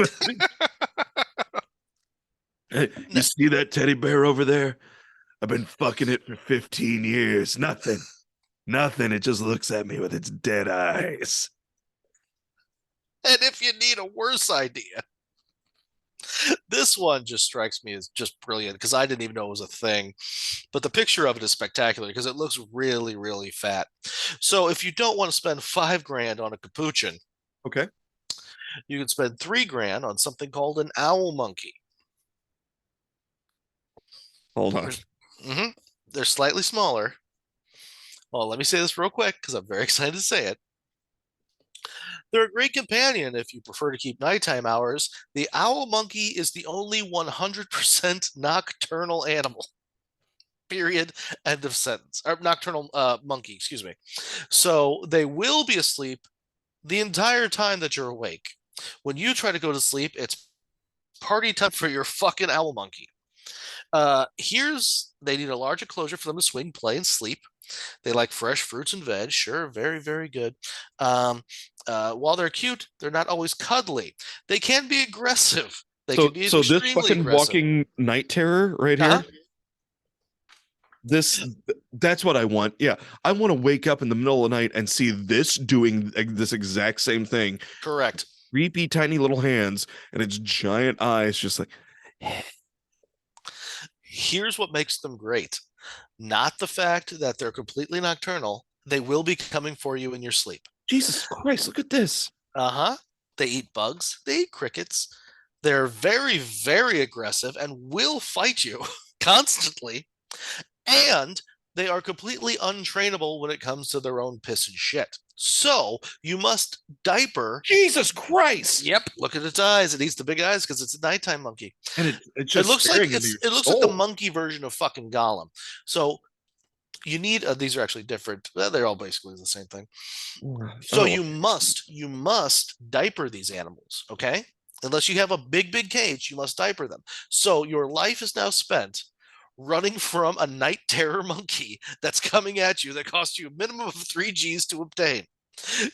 You see that teddy bear over there? I've been fucking it for 15 years. Nothing. Nothing. It just looks at me with its dead eyes. And if you need a worse idea, this one just strikes me as just brilliant because I didn't even know it was a thing. But the picture of it is spectacular because it looks really, really fat. So if you don't want to spend 5 grand on a capuchin, Okay. you can spend 3 grand on something called an owl monkey. Hold on. There's, mm-hmm, they're slightly smaller. Well, let me say this real quick because I'm very excited to say it. They're a great companion if you prefer to keep nighttime hours. The owl monkey is the only 100% nocturnal animal. Period. End of sentence. Or nocturnal monkey, excuse me. So they will be asleep the entire time that you're awake. When you try to go to sleep, it's party time for your fucking owl monkey. Here's they need a large enclosure for them to swing, play, and sleep. They like fresh fruits and veg. Sure, very, very good. Um, while they're cute, they're not always cuddly. They can be aggressive. They can be So this extremely fucking aggressive. walking night terror right Uh-huh. here. This that's what I want. Yeah, I want to wake up in the middle of the night and see this doing this exact same thing. Correct. Creepy tiny little hands and its giant eyes just like Here's what makes them great. Not the fact that they're completely nocturnal. They will be coming for you in your sleep. Jesus Christ, look at this. Uh-huh. They eat bugs. They eat crickets. They're very, very aggressive and will fight you constantly. And they are completely untrainable when it comes to their own piss and shit. So you must diaper. Jesus Christ. Yep, look at its eyes. It eats the big eyes because it's a nighttime monkey. And it's It just looks like staring into your it looks like the soul. monkey version of fucking Gollum. So you need these are actually different. Well, they're all basically the same thing. So Oh, you must diaper these animals, okay? Unless you have a big, big cage, you must diaper them. So your life is now spent running from a night terror monkey that's coming at you that costs you a minimum of 3 Gs to obtain.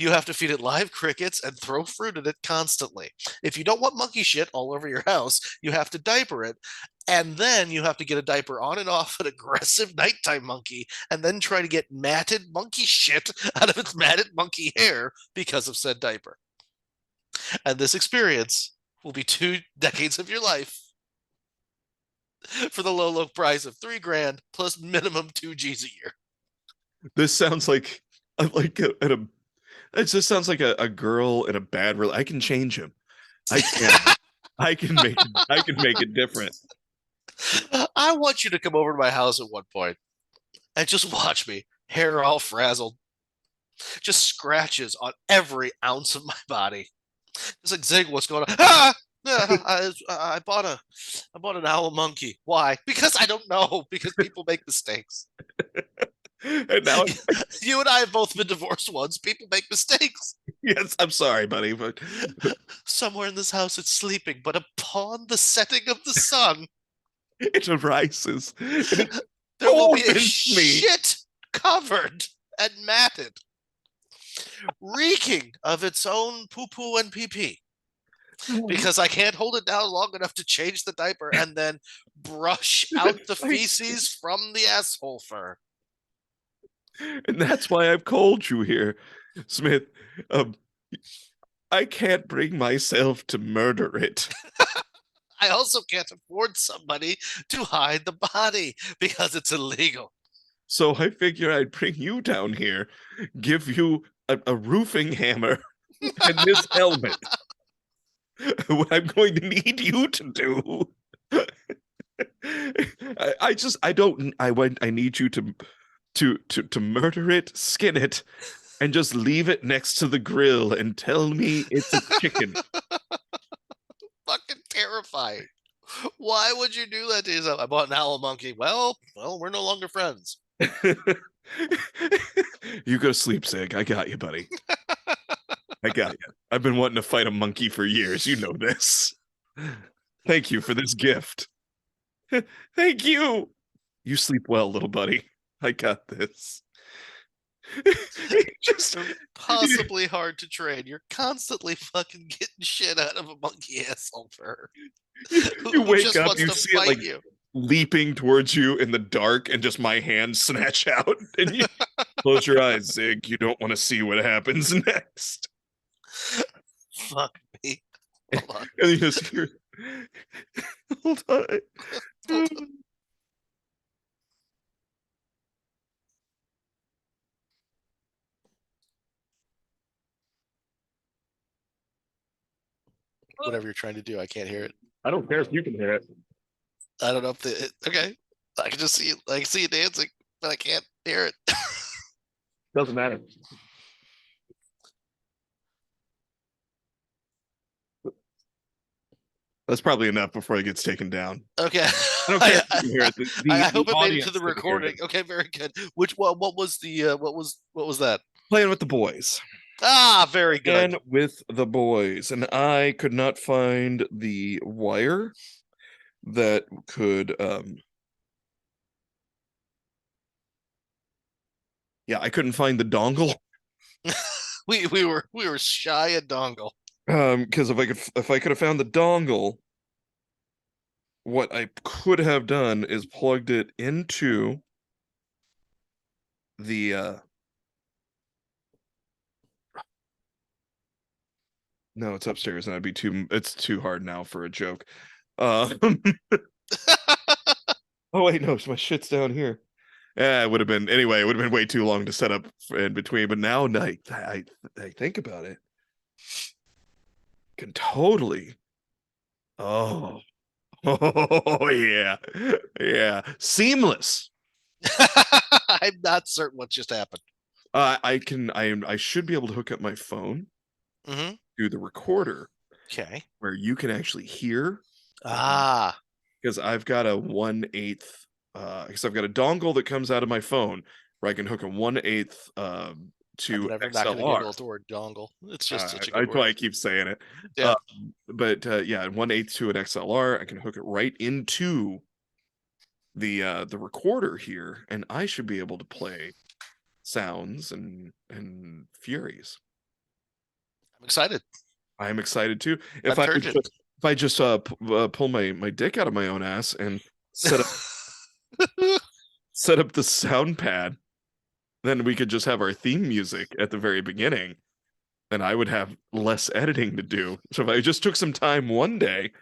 You have to feed it live crickets and throw fruit at it constantly. If you don't want monkey shit all over your house, you have to diaper it. And then you have to get a diaper on and off an aggressive nighttime monkey and then try to get matted monkey shit out of its matted monkey hair because of said diaper. And this experience will be 2 decades of your life for the low, low price of 3 grand plus minimum 2 Gs a year. this sounds like it just sounds like a girl in a bad real. I can change him. I can. I can make it different. I want you to come over to my house at one point and just watch me, hair all frazzled, just scratches on every ounce of my body. It's like Zig, what's going on? Ah! I bought an owl monkey. Why? Because I don't know. Because people make mistakes. And now You and I have both been divorced once. People make mistakes. yes, I'm sorry, buddy, but Somewhere in this house it's sleeping, but upon the setting of the sun, it arises and it there will be a torments me. shit covered and matted, reeking of its own poo poo and pee pee. Because I can't hold it down long enough to change the diaper and then brush out the feces from the asshole fur. And that's why I've called you here, Smith. Um, I can't bring myself to murder it. I also can't afford somebody to hide the body because it's illegal. So I figure I'd bring you down here, give you a roofing hammer and this helmet. What I'm going to need you to do. I need you to murder it, skin it, and just leave it next to the grill and tell me it's a chicken. Fucking terrifying. Why would you do that to yourself? I bought an owl monkey. Well, we're no longer friends. You go to sleep, Sig. I got you, buddy. I got you. I've been wanting to fight a monkey for years. You know this. Thank you for this gift. Thank you. You sleep well, little buddy. I got this. Just They're possibly hard to train. You're constantly fucking getting shit out of a monkey asshole fur. you Who wake just up, wants you to see it fight like you. leaping towards you in the dark, and just my hands snatch out, and you close your eyes, Zig. You don't want to see what happens next. Fuck me. Hold on. And you just hear, hold on. Hold on. Whatever you're trying to do, I can't hear it. I don't care if you can hear it. I don't know if okay. I can just see it. I can see it dancing, but I can't hear it. Doesn't matter. That's probably enough before it gets taken down. Okay. I don't care if you can hear it. I hope it made it to audience the can hear recording. it. Okay, very good. What was the what was that? Playing with the boys. Ah, very good. And with the boys. And I could not find the wire that could yeah, I couldn't find the dongle. We were shy of dongle. Because if I could have found the dongle, what I could have done is plugged it into the no, it's upstairs and it's too hard now for a joke. Uh oh wait, no, my shit's down here. Yeah, it would have been anyway, it would have been way too long to set up in between, but now I think about it, can totally. Oh, oh yeah. Yeah. Seamless. I'm not certain what just happened. I should be able to hook up my phone Hmm. to the recorder Okay. where you can actually hear, Ah, because I've got a 1/8 because I've got a dongle that comes out of my phone where I can hook a 1/8 I'm to never not going to XLR. giggle at the word dongle. It's just such a good That's word. why I keep saying it. Yeah. But yeah, 1/8 to an XLR, I can hook it right into the recorder here, and I should be able to play sounds and furies. I'm excited. I am excited too. I'm turgid. If I just pull my dick out of my own ass and set up the sound pad, then we could just have our theme music at the very beginning, and I would have less editing to do. So if I just took some time one day,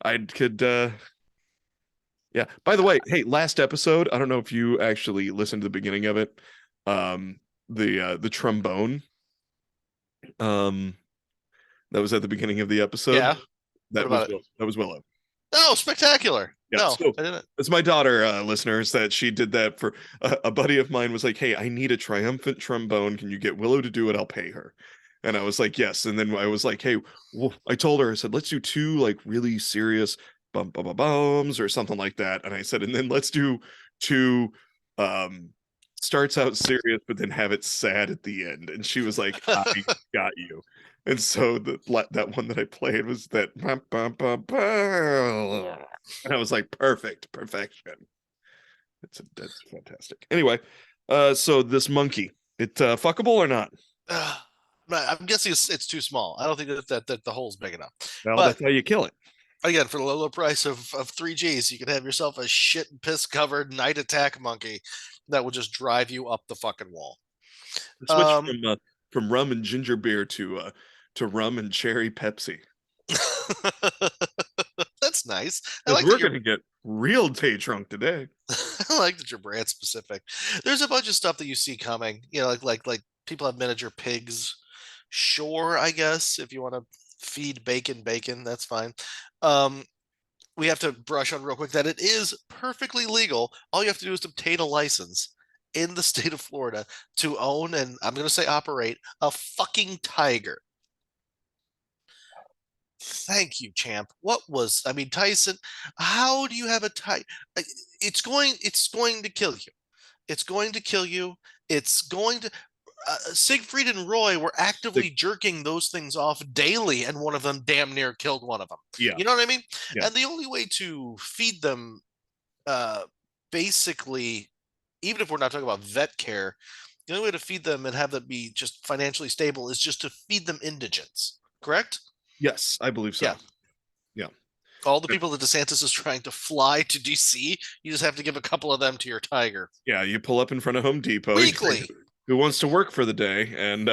I could yeah. By the way, hey, last episode, I don't know if you actually listened to the beginning of it. The trombone um that was at the beginning of the episode. Yeah. What about it? That was Willow. Oh, spectacular. Yeah, No, so I didn't. it's my daughter, listeners, that she did that for a buddy of mine was like, "Hey, I need a triumphant trombone. Can you get Willow to do it? I'll pay her." And I was like, "Yes." And then I was like, "Hey," well, I told her, I said, "Let's do two like really serious bum bum bum bums or something like that." And I said, "And then let's do two um starts out serious but then have it sad at the end." And she was like, "I got you." And so that one that I played was that bum, bum, bum, bum. And I was like, perfect, perfection. That's fantastic. Anyway, so this monkey, it fuckable or not? I'm guessing it's too small. I don't think that the hole's big enough. Well, But that's how you kill it. again, for the low price of 3Gs, you can have yourself a shit and piss covered night attack monkey that will just drive you up the fucking wall. Switch Um, from rum and ginger beer to rum and cherry Pepsi. that's nice. I Because like that we're you're gonna get real day drunk today. I like that you're brand specific. There's a bunch of stuff that you see coming. You know, like people have miniature pigs. Sure, I guess if you want to feed bacon, that's fine. Um, we have to brush on real quick that it is perfectly legal. All you have to do is obtain a license in the state of Florida to own and I'm going to say operate a fucking tiger. Thank you, champ. What was I mean, Tyson? How do you have a tiger? It's going to kill you. It's going to kill you. It's going to. Siegfried and Roy were The, actively jerking those things off daily, and one of them damn near killed one of them. yeah, You know what I mean? yeah, And the only way to feed them, uh, basically, even if we're not talking about vet care, the only way to feed them and have them be just financially stable is just to feed them indigents. Correct? yes, I believe Yeah. so. Yeah, All the people that DeSantis is trying to fly to DC, you just have to give a couple of them to your tiger yeah. You pull up in front of Home Depot. You say, weekly. who wants to work for the day? And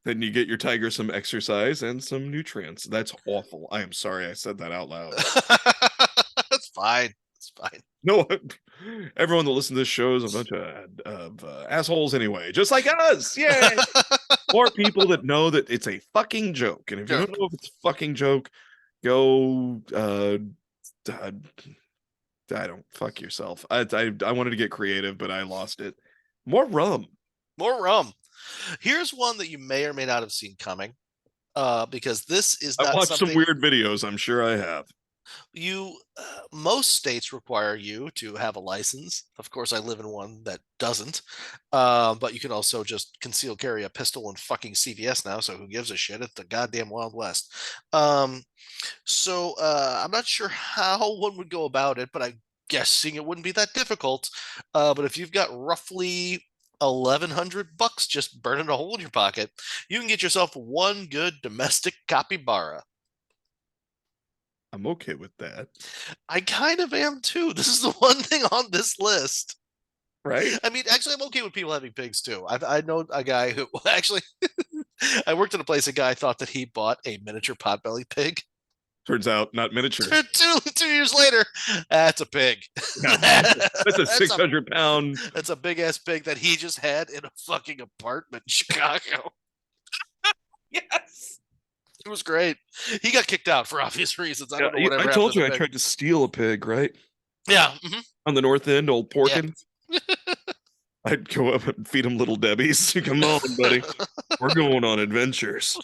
then you get your tiger some exercise and some nutrients. That's awful. I am sorry I said that out loud. That's fine. It's fine. No, everyone that listens to this show is a bunch of assholes anyway, just like us. Yay! Or people that know that it's a fucking joke. And if you don't Joke. know if it's a fucking joke, go uh, I don't fuck yourself. I wanted to get creative, but I lost it. More rum. More rum. Here's one that you may or may not have seen coming. Because this is I not watched some something weird videos. I'm sure I have. most states require you to have a license. Of course, I live in one that doesn't. But you can also just conceal carry a pistol in fucking CVS now. So who gives a shit? It's the goddamn Wild West. Um, So I'm not sure how one would go about it, but I'm guessing it wouldn't be that difficult. But if you've got roughly $1,100 just burning a hole in your pocket, you can get yourself one good domestic capybara. I'm okay with that, I kind of am too. This is the one thing on this list. right? I mean, actually, I'm okay with people having pigs too. I know a guy who actually, I worked at a place. A guy thought that he bought a miniature potbelly pig. Turns out not miniature. Two years later, that's a pig. Yeah, that's a that's a 600 pound. that's a big ass pig that he just had in a fucking apartment in Chicago. Yes. It was great. He got kicked out for obvious reasons. I Yeah, don't know whatever I happened told to the you I pig. tried to steal a pig, right? Yeah, On the north end, old yeah. Porkins. I'd go up and feed him little Debbie's. Come on, buddy. We're going on adventures.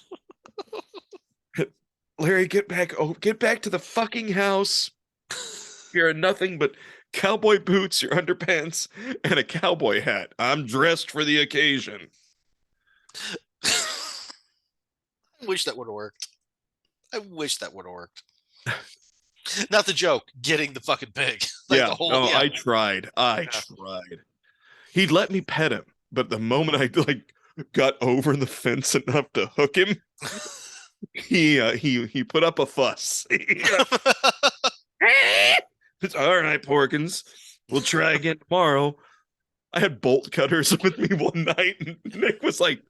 Larry, get back. Oh, get back to the fucking house. You're in nothing but cowboy boots, your underpants, and a cowboy hat. I'm dressed for the occasion. I wish that would have worked. I wish that would have worked. Not the joke, getting the fucking pig. Like Yeah, the whole, no, yeah. I tried. I Yeah. tried. He'd let me pet him, but the moment I like got over the fence enough to hook him, he put up a fuss. It's all right, Porkins. We'll try again tomorrow. I had bolt cutters with me one night, and Nick was like,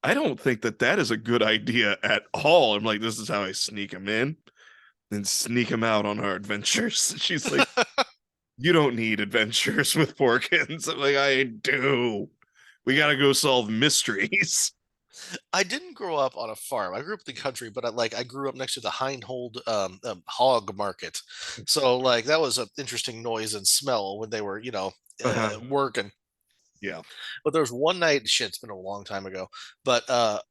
I don't think that that is a good idea at all. I'm like, this is how I sneak him in and sneak him out on our adventures. She's like, you don't need adventures with Porkins. I'm like, I do. We got to go solve mysteries. I didn't grow up on a farm. I grew up in the country, but I grew up next to the Hindhold hog market. So like that was an interesting noise and smell when they were, Uh-huh. working. Yeah. But there was one night, shit, it's been a long time ago. But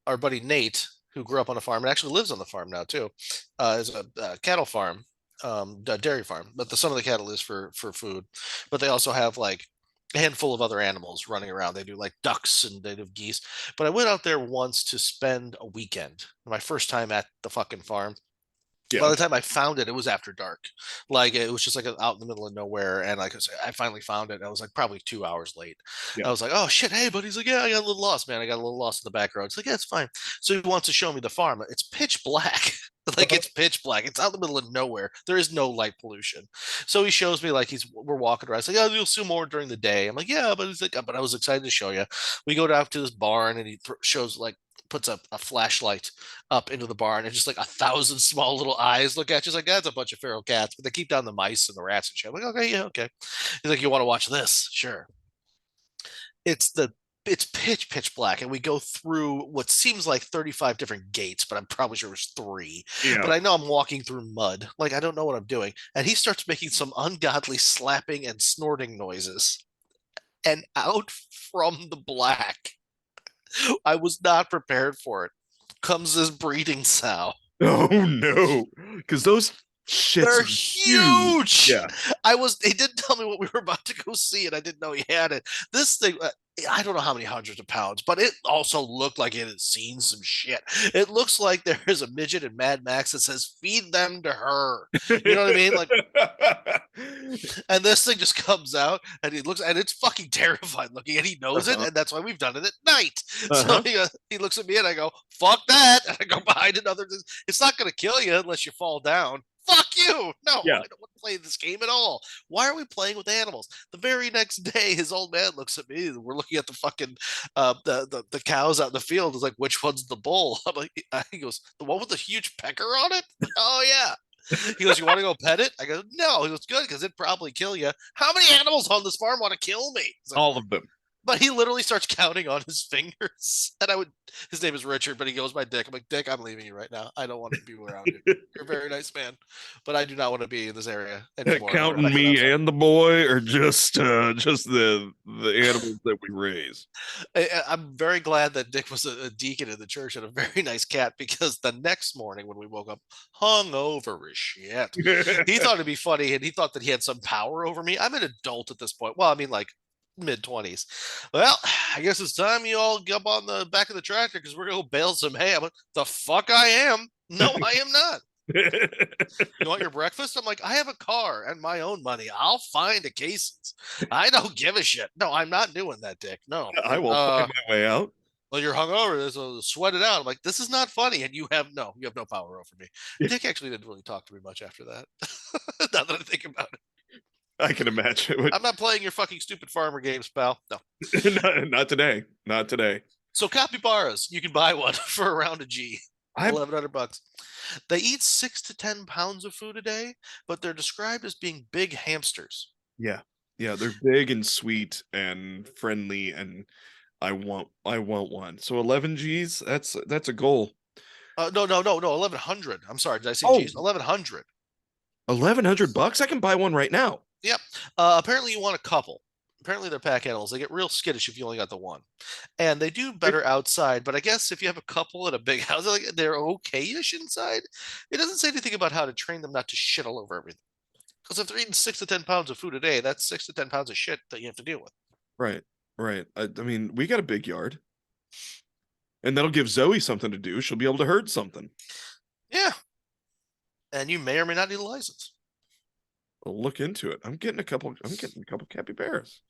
our buddy Nate, who grew up on a farm and actually lives on the farm now too, is a cattle farm, a dairy farm. But some of the cattle is for food, but they also have like a handful of other animals running around. They do like ducks and they do geese. But I went out there once to spend a weekend, my first time at the fucking farm. By Yeah. the time I found it, it was after dark. Like it was just like out in the middle of nowhere. And like I finally found it. I was like probably 2 hours late. Yeah. I was like, oh shit, hey, but he's like, yeah, I got a little lost, man. I got a little lost in the back road. It's like, yeah, it's fine. So he wants to show me the farm. It's pitch black. Like it's pitch black. It's out in the middle of nowhere. There is no light pollution. So he shows me like we're walking around. He's like, oh, you'll see more during the day. I'm like, yeah, but he's like, but I was excited to show you. We go down to this barn and he shows like puts a flashlight up into the barn and just like 1,000 small little eyes look at you. He's like, that's a bunch of feral cats, but they keep down the mice and the rats and shit. I'm like, okay, yeah, okay. He's like, you want to watch this? Sure. It's the it's pitch black, and we go through what seems like 35 different gates, but I'm probably sure it was three. Yeah. But I know I'm walking through mud. Like I don't know what I'm doing. And he starts making some ungodly slapping and snorting noises. And out from the black, I was not prepared for it, comes this breeding sow. Oh no. Because those shits They're are huge. huge. Yeah. He didn't tell me what we were about to go see, and I didn't know he had it. This thing, I don't know how many hundreds of pounds, but it also looked like it had seen some shit. It looks like there is a midget in Mad Max that says, feed them to her. You know what I mean? Like, and this thing just comes out and he looks and it's fucking terrified looking and he knows it Uh-huh. and that's why we've done it at night. So Uh-huh. he looks at me and I go, fuck that. And I go behind another. It's not going to kill you unless you fall down. Fuck you. No, Yeah. I don't want to play this game at all. Why are we playing with animals? The very next day, his old man looks at me. We're looking at the fucking the cows out in the field. Is like, which one's the bull? I'm like, he goes, the one with the huge pecker on it. Like, oh yeah. He goes, you want to go pet it? I go, no. He goes, good, because it'd probably kill you. How many animals on this farm want to kill me? He's like, All of them. but he literally starts counting on his fingers. And his name is Richard, but he goes by Dick. I'm like, Dick, I'm leaving you right now. I don't want to be around you. You're a very nice man, but I do not want to be in this area anymore. Counting me and the boy, or just the animals that we raise. I'm very glad that Dick was a deacon in the church and a very nice cat because the next morning when we woke up, hung over as shit. He thought it'd be funny and he thought that he had some power over me. I'm an adult at this point. Well, I mean, like mid 20s. Well, I guess it's time you all get up on the back of the tractor because we're gonna go bale some hay. I'm like, the fuck I am. No, I am not. You want your breakfast? I'm like, I have a car and my own money. I'll find the cases. I don't give a shit. No, I'm not doing that, Dick. No. I will find my way out. Well, you're hungover, so sweat it out. I'm like, this is not funny, and you have no power over me. Dick actually didn't really talk to me much after that. Now that I think about it, I can imagine. I'm not playing your fucking stupid farmer games, pal. No. Not today. Not today. So capybaras, you can buy one for around a G, I 1,100 bucks. They eat 6 to 10 pounds of food a day, but they're described as being big hamsters. Yeah. Yeah, they're big and sweet and friendly and I want one. So 11 G's, that's a goal. No. 1,100. I'm sorry. Did I say Oh, G's? 1,100. $1,100? I can buy one right now. Yep. Apparently, you want a couple. Apparently, they're pack animals. They get real skittish if you only got the one, and they do better outside. But I guess if you have a couple in a big house, like they're okay-ish inside. It doesn't say anything about how to train them not to shit all over everything. Because if they're eating 6 to 10 pounds of food a day, that's 6 to 10 pounds of shit that you have to deal with. Right. Right. I mean, we got a big yard, and that'll give Zoe something to do. She'll be able to herd something. Yeah, and you may or may not need a license. I'll look into it. I'm getting a couple capybaras.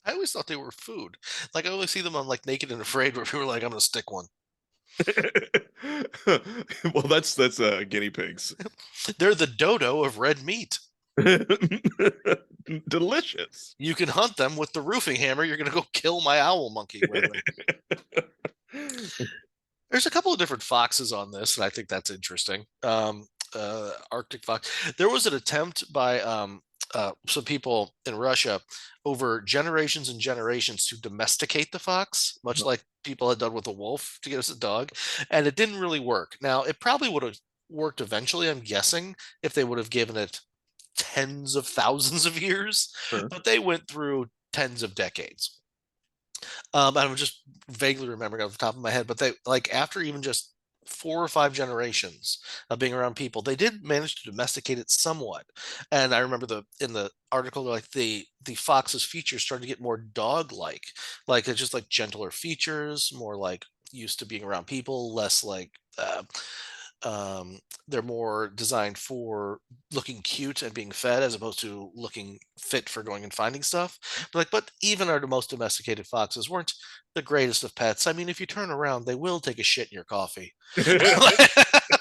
I always thought they were food. Like I always see them on like Naked and Afraid, where people are like, "I'm gonna stick one." Well, that's guinea pigs. They're the dodo of red meat. Delicious. You can hunt them with the roofing hammer. You're gonna go kill my owl monkey with it. There's a couple of different foxes on this, and I think that's interesting. Arctic fox. There was an attempt by some people in Russia over generations and generations to domesticate the fox, much like people had done with the wolf to get us a dog, and it didn't really work. Now, it probably would have worked eventually, I'm guessing, if they would have given it tens of thousands of years, Sure. but they went through tens of decades. I'm just vaguely remembering off the top of my head, but they like after even just 4 or 5 generations of being around people, they did manage to domesticate it somewhat. And I remember in the article, like the fox's features started to get more like it's just like gentler features, more like used to being around people, less like they're more designed for looking cute and being fed as opposed to looking fit for going and finding stuff. But even our most domesticated foxes weren't the greatest of pets. I mean, if you turn around, they will take a shit in your coffee.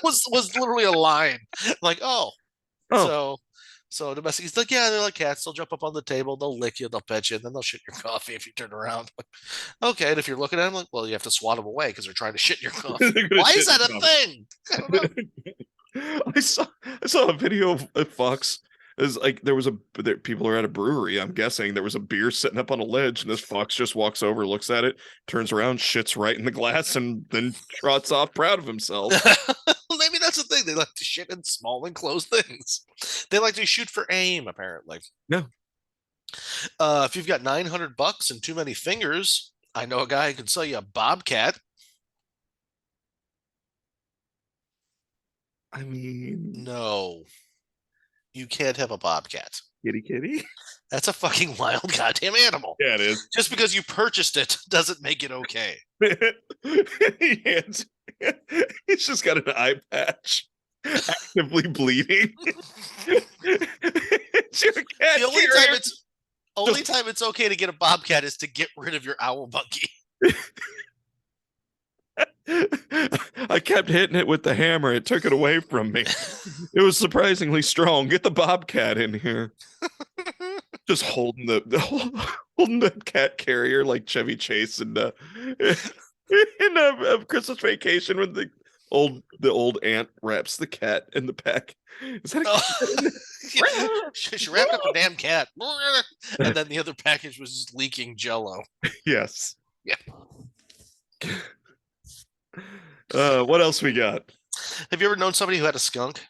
Was literally a line. Like, oh, Oh, so so domestic. He's like, yeah, they're like cats. They'll jump up on the table, they'll lick you, they'll pet you, and then they'll shit your coffee if you turn around. Okay, and if you're looking at them, like, well, you have to swat them away because they're trying to shit in your coffee. they're gonna Why shit is in that a your thing? I don't know. coffee. I saw a video of a fox. Is like people are at a brewery. I'm guessing there was a beer sitting up on a ledge, and this fox just walks over, looks at it, turns around, shits right in the glass, and then trots off proud of himself. Maybe that's the thing. They like to shit in small enclosed things. They like to shoot for aim, apparently. No, If you've got 900 bucks and too many fingers, I know a guy who can sell you a bobcat. I mean, No, you can't have a bobcat. kitty, kitty. That's a fucking wild goddamn animal. Yeah, it is. Just because you purchased it doesn't make it okay. He's just got an eye patch, actively bleeding. It's your cat The only time carrier. it's okay to get a bobcat is to get rid of your owl monkey. I kept hitting it with the hammer. It took it away from me. It was surprisingly strong. Get the bobcat in here. Just holding holding the cat carrier like Chevy Chase and in a Christmas Vacation when the old aunt wraps the cat in the pack. Is that a Oh. cat? She wrapped up a damn cat, and then the other package was just leaking Jello. Yes. Yeah. What else we got? Have you ever known somebody who had a skunk?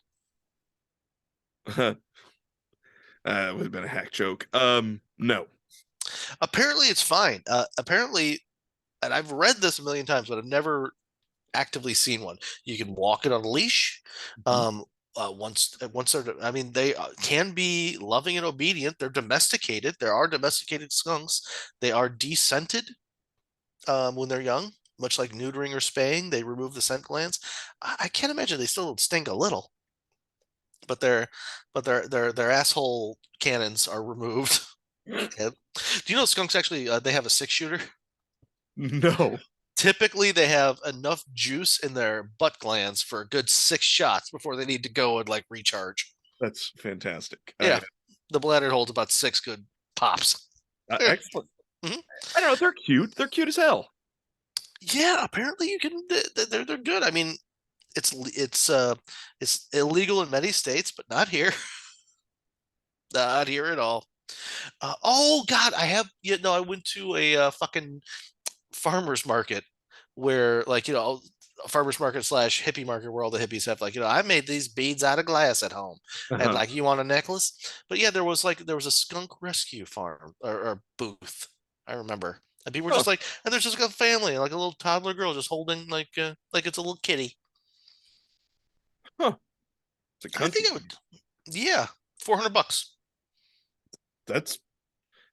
It would have been a hack joke. No. Apparently, it's fine. Apparently, and I've read this a million times, but I've never actively seen one. You can walk it on a leash. Once they're, I mean, they can be loving and obedient. They're domesticated. There are domesticated skunks. They are descented when they're young. much like neutering or spaying, they remove the scent glands. I can't imagine they still stink a little, but their asshole cannons are removed. And do you know skunks actually they have a six shooter? No, Typically, they have enough juice in their butt glands for a good 6 shots before they need to go and like recharge. that's fantastic. Yeah, the bladder holds about 6 good pops. Excellent. Mhm. I don't know. They're cute. They're cute as hell. Yeah, apparently you can. They're good. I mean, it's illegal in many states, but not here. Not here at all. Oh God, I have. You know, I went to a fucking farmers market where, like, a farmers market slash hippie market where all the hippies have, like, I made these beads out of glass at home, and Uh-huh. like, you want a necklace? But yeah, there was a skunk rescue farm or booth. I remember. And people were Huh. just like, and there's just like a family, like a little toddler girl just holding like it's a little kitty. Huh. It's a I country. think I would, yeah, $400. That's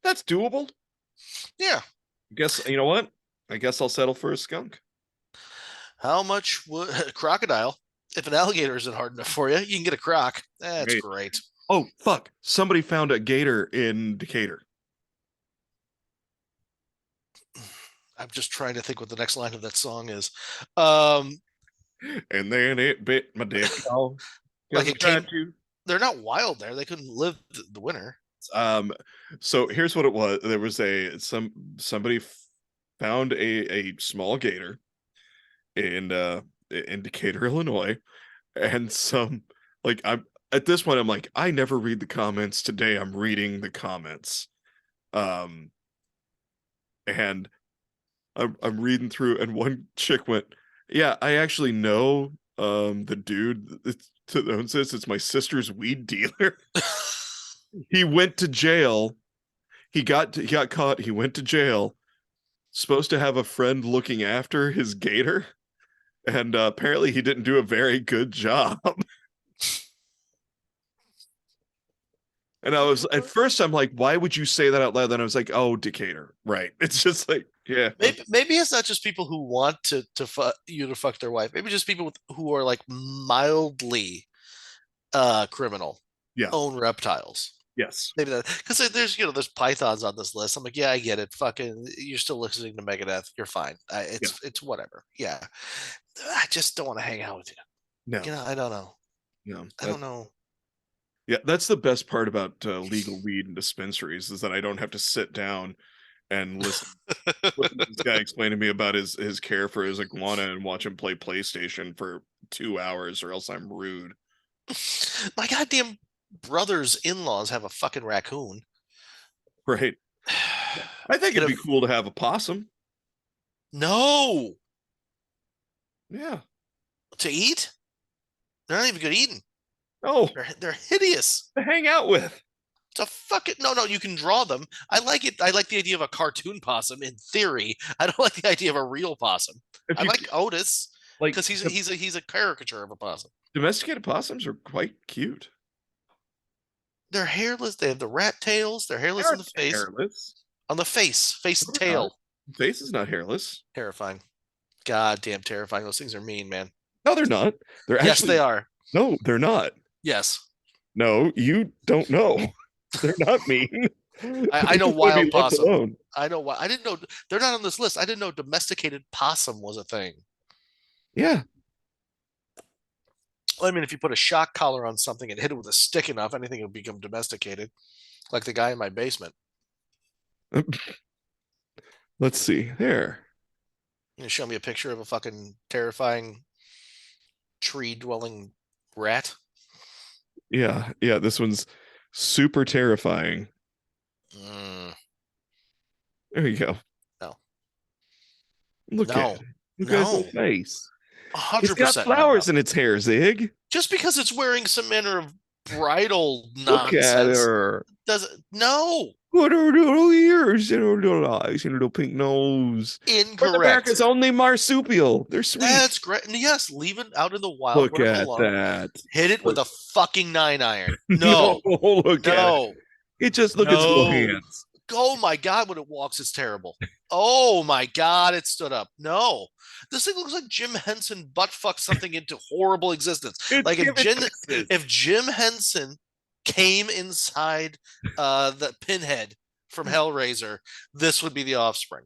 that's doable. Yeah. I guess you know what? I guess I'll settle for a skunk. How much would crocodile? If an alligator isn't hard enough for you, you can get a croc. That's Great. great. Oh fuck! Somebody found a gator in Decatur, I'm just trying to think what the next line of that song is. Um, and then it bit my dick off like because I it came. tried to. They're not wild there. They couldn't live the winter. Um, so here's what it was. There was somebody found a small gator in in Decatur, Illinois, and some like I'm at this point I'm like I never read the comments. Today I'm reading the comments. Um, and I'm reading through, and one chick went, "Yeah, I actually know the dude that owns this. It's my sister's weed dealer. He went to jail. He got caught. He went to jail. Supposed to have a friend looking after his gator, and apparently he didn't do a very good job." And I was at first I'm like, "Why would you say that out loud?" Then I was like, "Oh, Decatur, right?" It's just like, yeah, okay. Maybe it's not just people who want to fuck you to fuck their wife. Maybe just people who are like mildly criminal Yeah, own reptiles. yes, Maybe that because there's pythons on this list. I'm like, yeah, I get it. Fucking, you're still listening to Megadeth. You're fine. yeah, It's whatever. Yeah, I just don't want to hang out with you. no, I don't know. no. I don't know. Yeah, that's the best part about legal weed and dispensaries is that I don't have to sit down and listen to this guy explain to me about his care for his iguana and watch him play PlayStation for 2 hours, or else I'm rude. My goddamn brother's in-laws have a fucking raccoon. Right? I think And it'd be if cool to have a possum. no Yeah. to eat, they're not even good eating. Oh, They're hideous. to hang out with. It's a fucking no. You can draw them. I like it. I like the idea of a cartoon possum in theory. I don't like the idea of a real possum. If I you like Otis like, because he's a caricature of a possum. domesticated possums are quite cute. They're hairless. They have the rat tails. They're They hairless on aren't the face. hairless. On the face No, and they're not. tail. Face is not hairless. Terrifying. Goddamn terrifying. Those things are mean, man. No, they're not. They're Yes, they actually are. no, they're not. Yes, No, you don't know. They're not mean. I They know just want to wild be left possum. alone. I know why. I didn't know they're not on this list. I didn't know domesticated possum was a thing. Yeah. Well, I mean, if you put a shock collar on something and hit it with a stick enough, anything will become domesticated. Like the guy in my basement. Let's see. There. You show me a picture of a fucking terrifying tree dwelling rat. Yeah. Yeah. This one's super terrifying. Mm, There you go. no, Look at no, it. Look at his little no, face. a It's hundred got percent no. flowers in its hair, Zig. Just because it's wearing some manner of bridal Look at nonsense her. doesn't. No, What are little ears and her little eyes and her little pink nose. North incorrect. America's only marsupial. They're sweet. That's great. And yes, leave it out in the wild Look where it at belongs. that. Hit it with a fucking 9 iron. No, No, look at it. no, It just look at its little no. hands. Oh my god, when it walks, it's terrible. Oh my God, it stood up. No. This thing looks like Jim Henson butt fucked something into horrible existence. It's Like giving Texas. if Jim Henson came inside the pinhead from Hellraiser, this would be the offspring.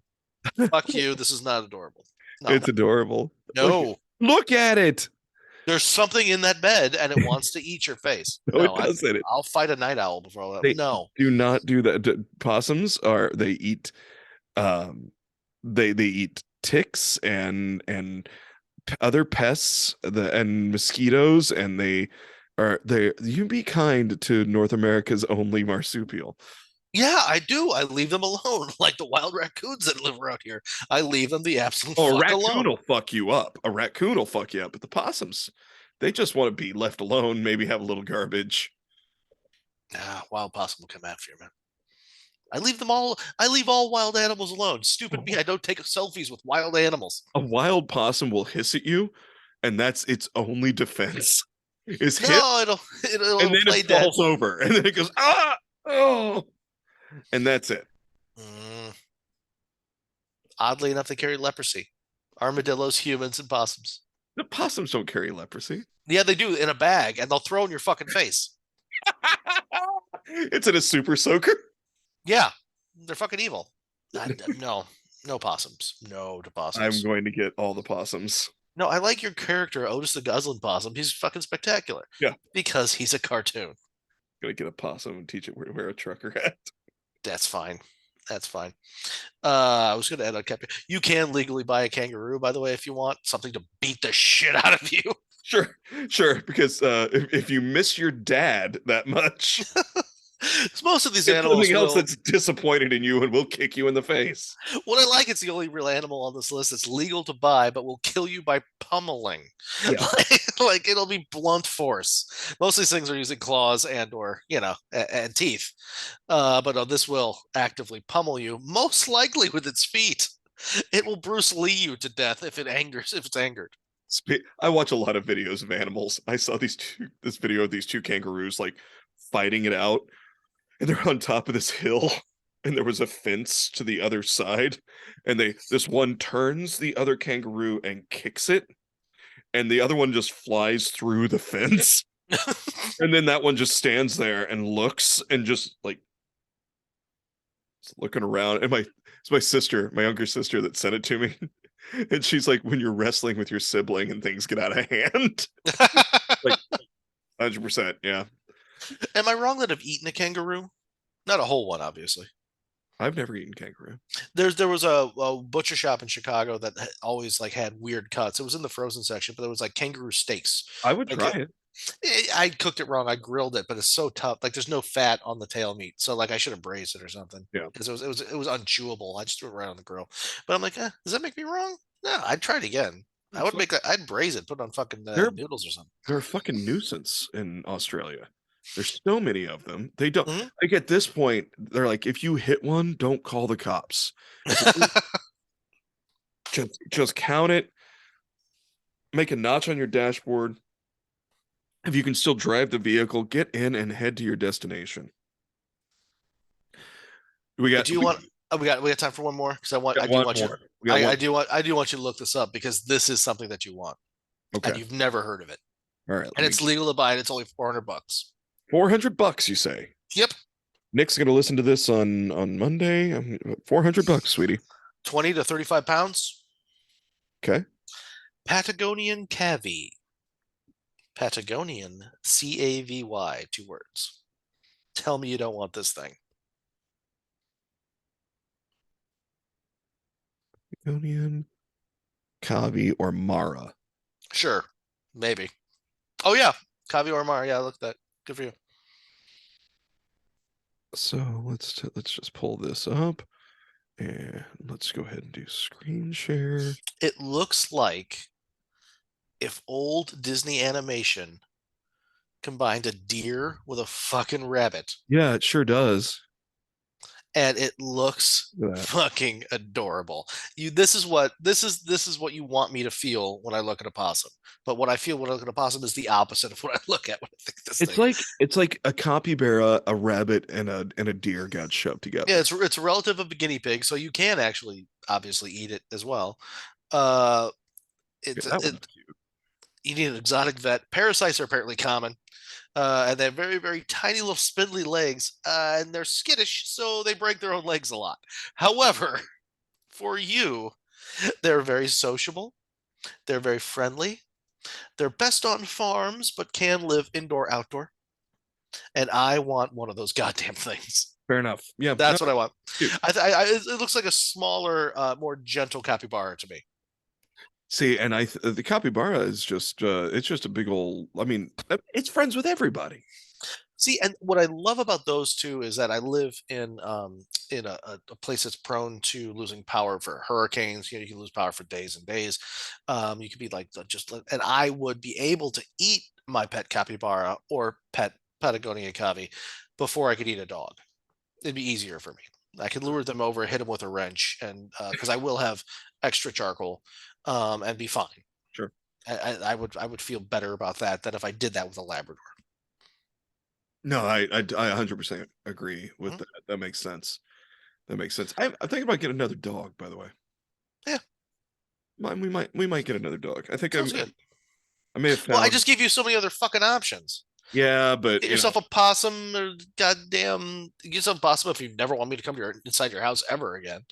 Fuck you. This is not adorable. No. It's adorable. No. Look at it. There's something in that bed and it wants to eat your face. No, it No, doesn't. I'll fight a night owl before that. They No. do not do that. Possums are they eat um they eat ticks and other pests and mosquitoes, and they you be kind to North America's only marsupial. Yeah, I do. I leave them alone. Like the wild raccoons that live around here. I leave them the absolute Oh, a fuck raccoon alone. will fuck you up. A raccoon will fuck you up, but the possums, they just want to be left alone, maybe have a little garbage. Ah, wild possum will come after you, man. I leave them all. I leave all wild animals alone. Stupid me. I don't take selfies with wild animals. A wild possum will hiss at you, and that's its only defense is hit, No, and it'll then play it dead. falls over, and then it goes, ah, oh, and that's it. Mm, oddly enough, they carry leprosy. Armadillos, humans, and possums. The possums don't carry leprosy. Yeah, they do in a bag, and they'll throw in your fucking face. It's in a super soaker. Yeah, they're fucking evil. No, no possums. No to I'm possums. going to get all the possums. No, I like your character, Otis the Guzzling Possum. He's fucking spectacular Yeah, because he's a cartoon. gonna get a possum and teach it where to wear a trucker hat. That's fine. That's fine. I was going to add on Captain. You can legally buy a kangaroo, by the way, if you want something to beat the shit out of you. Sure, sure. Because if you miss your dad that much, Most of these it's animals something else will. that's disappointed in you and will kick you in the face. What I like, it's the only real animal on this list that's legal to buy, but will kill you by pummeling. Yeah, Like it'll be blunt force. Most of these things are using claws and or and teeth. But no, this will actively pummel you, most likely with its feet. It will Bruce Lee you to death if it's angered. I watch a lot of videos of animals. I saw this video of these two kangaroos like fighting it out, and they're on top of this hill, and there was a fence to the other side, and this one turns the other kangaroo and kicks it, and the other one just flies through the fence, and then that one just stands there and looks and just like looking around. And it's my sister, my younger sister, that sent it to me. And she's like, when you're wrestling with your sibling and things get out of hand, like 100%. Yeah. Am I wrong that I've eaten a kangaroo? Not a whole one, obviously. I've never eaten kangaroo. There was a butcher shop in Chicago that always like had weird cuts. It was in the frozen section, but there was like kangaroo steaks. I would Like try it. I cooked it wrong. I grilled it, but it's so tough. Like there's no fat on the tail meat, so like I should have braised it or something Yeah. because it was unchewable. I just threw it right on the grill. But I'm like, does that make me wrong? No, I'd try it again. I would make that. I'd braise it, put it on fucking They're noodles or something. they're a fucking nuisance in Australia. There's so many of them. They don't Mhm. like at this point, they're like, if you hit one, don't call the cops. Just count it, make a notch on your dashboard. If you can still drive the vehicle, get in and head to your destination. We got Do you want? Oh, we got time for one more because got I do one want you. more. We got one. I do want you to look this up because this is something that you want and Okay. you've never heard of it, All right. and it's legal to buy it. It's only $400. $400, you say? Yep, Nick's gonna listen to this on Monday. $400, sweetie. 20 to 35 pounds. Okay. Patagonian Cavy. Patagonian Cavy. 2 words. Tell me you don't want this thing. Onion, Kavi, or Mara. Sure, maybe. Oh yeah, Cavi or Mar. Yeah, look at that. Good for you. So let's just pull this up and let's go ahead and do screen share. It looks like if old Disney animation combined a deer with a fucking rabbit, Yeah, it sure does. and it looks Look at that. fucking adorable. This is what you want me to feel when I look at a possum. But what I feel when I look at a possum is the opposite of what I look at when I think of this thing. It's like a capybara, a rabbit, and a deer got shoved Yeah, together. it's a relative of a guinea pig, so you can actually obviously eat it as well. Uh, Yeah, it's that it, one's cute. you need an exotic vet. Parasites are apparently common, and they have very very tiny little spindly legs, and they're skittish, so they break their own legs a lot. However, for you, they're very sociable. They're very friendly. They're best on farms, but can live indoor outdoor. And I want one of those goddamn things. Fair enough. Yeah, no, That's what I want. cute. It looks like a smaller, more gentle capybara to me. See, and the capybara is just it's just a big old. I mean, it's friends with everybody. See, and what I love about those two is that I live in a place that's prone to losing power for hurricanes. You know, you can lose power for days and days. You could be like and I would be able to eat my pet capybara or pet Patagonia cavy before I could eat a dog. It'd be easier for me. I could lure them over, hit them with a wrench, and because I will have extra charcoal, and be fine. Sure. I would feel better about that than if I did that with a Labrador. No, I 100% agree with Mhm. that. That makes sense. That makes sense. I'm thinking about getting another dog, by the way. Yeah, We might get another dog. I think sounds good. I may have Well, I found. just gave you so many other fucking options. Yeah, but Get yourself a possum, or goddamn, get yourself a possum if you never want me to come to inside your house ever again.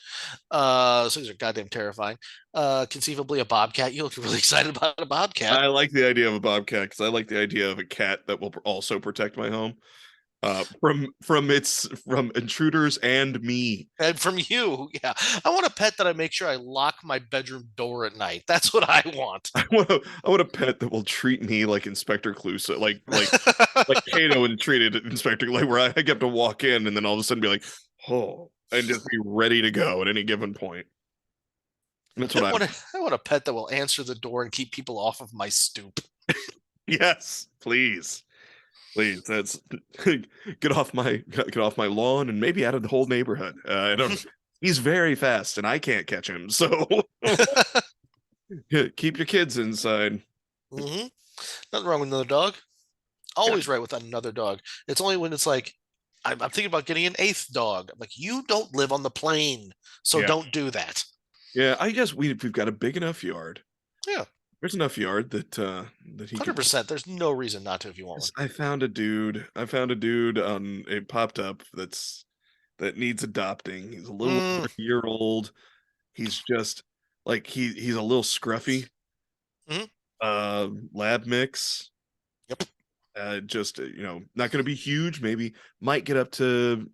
So these are goddamn terrifying. Conceivably a bobcat. You look really excited about a bobcat. I like the idea of a bobcat because I like the idea of a cat that will also protect my home from intruders and me. And from you, yeah. I want a pet that I make sure I lock my bedroom door at night. That's what I want. I want a pet that will treat me like Inspector Clouseau, like Kato and treated Inspector, like where I get to walk in and then all of a sudden be like, oh, and just be ready to go at any given point. That's what I I want I want a pet that will answer the door and keep people off of my stoop. yes, please. Please, that's get off my lawn and maybe out of the whole neighborhood. I don't. He's very fast, and I can't catch him. So keep your kids inside. Mm-hmm. Nothing wrong with another dog. Yeah, Always right with another dog. It's only when it's like I'm thinking about getting an eighth dog. I'm like, you don't live on the plane, so yeah, don't do that. yeah. I guess we've got a big enough yard. Yeah, There's enough yard that he could. 100%. There's no reason not to if you want one. I found a dude. I found a dude on it popped up that needs adopting. He's a little Mm, over a year old. He's just like he's a little scruffy. mhm. Lab mix. Yep. Just not going to be huge. Maybe might get up to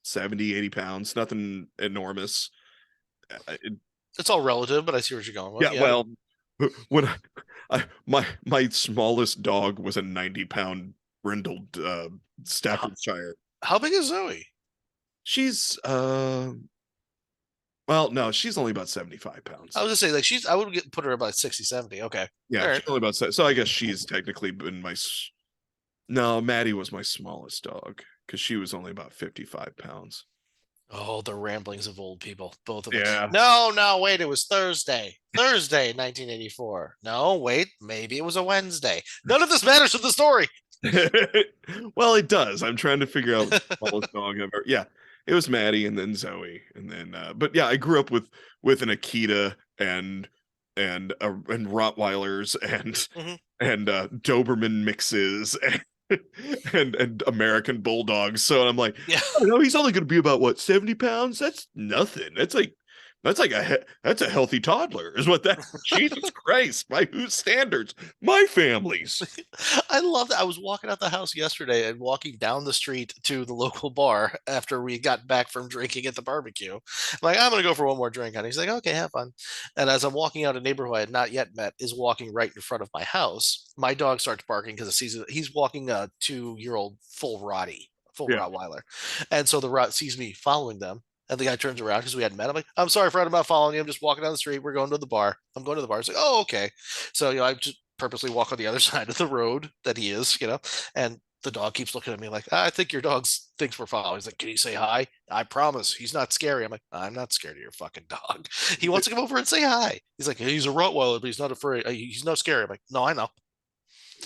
70, 80 pounds. Nothing enormous. It, It's all relative, but I see what you're going with. yeah. Yeah. Well, when my smallest dog was a 90-pound brindled How, Staffordshire. how big is Zoe? She's well, no, she's only about 75 I pounds. was gonna say like I would put her about 60, 70. Okay. All Yeah, right. she's only about so I guess she's technically been no, Maddie was my smallest dog because she was only about 55 pounds. Oh, the ramblings of old people, both of them. Yeah. No, no, wait, it was Thursday. Thursday, 1984. No, wait, maybe it was a Wednesday. None of this matters to the story. Well, it does. I'm trying to figure out the smallest dog ever. Yeah, it was Maddie and then Zoe and then but yeah, I grew up with an Akita and Rottweilers Mhm. and Doberman mixes and American Bulldogs. So I'm like, Yeah. I don't know, he's only going to be about what 70 pounds. That's nothing. That's like that's a healthy toddler, is what that. Jesus Christ, by whose standards? My family's. I love that. I was walking out the house yesterday and walking down the street to the local bar after we got back from drinking at the barbecue. I'm like, I'm going to go for one more drink. And he's like, okay, have fun. And as I'm walking out, a neighbor who I had not yet met is walking right in front of my house. My dog starts barking because it sees he's walking a 2-year-old full full Yeah. Rottweiler. And so the Rott sees me following them. And the guy turns around because we hadn't met. I'm like, I'm sorry, Fred, I'm not following you. I'm just walking down the street. We're going to the bar. I'm going to the bar. It's like, oh, okay. So, I just purposely walk on the other side of the road that he is, and The dog keeps looking at me like, I think your dog thinks we're following. He's like, can you say hi? I promise he's not scary. I'm like, I'm not scared of your fucking dog. He wants to come over and say hi. He's like, he's a Rottweiler, but he's not afraid. He's not scary. I'm like, no, I know.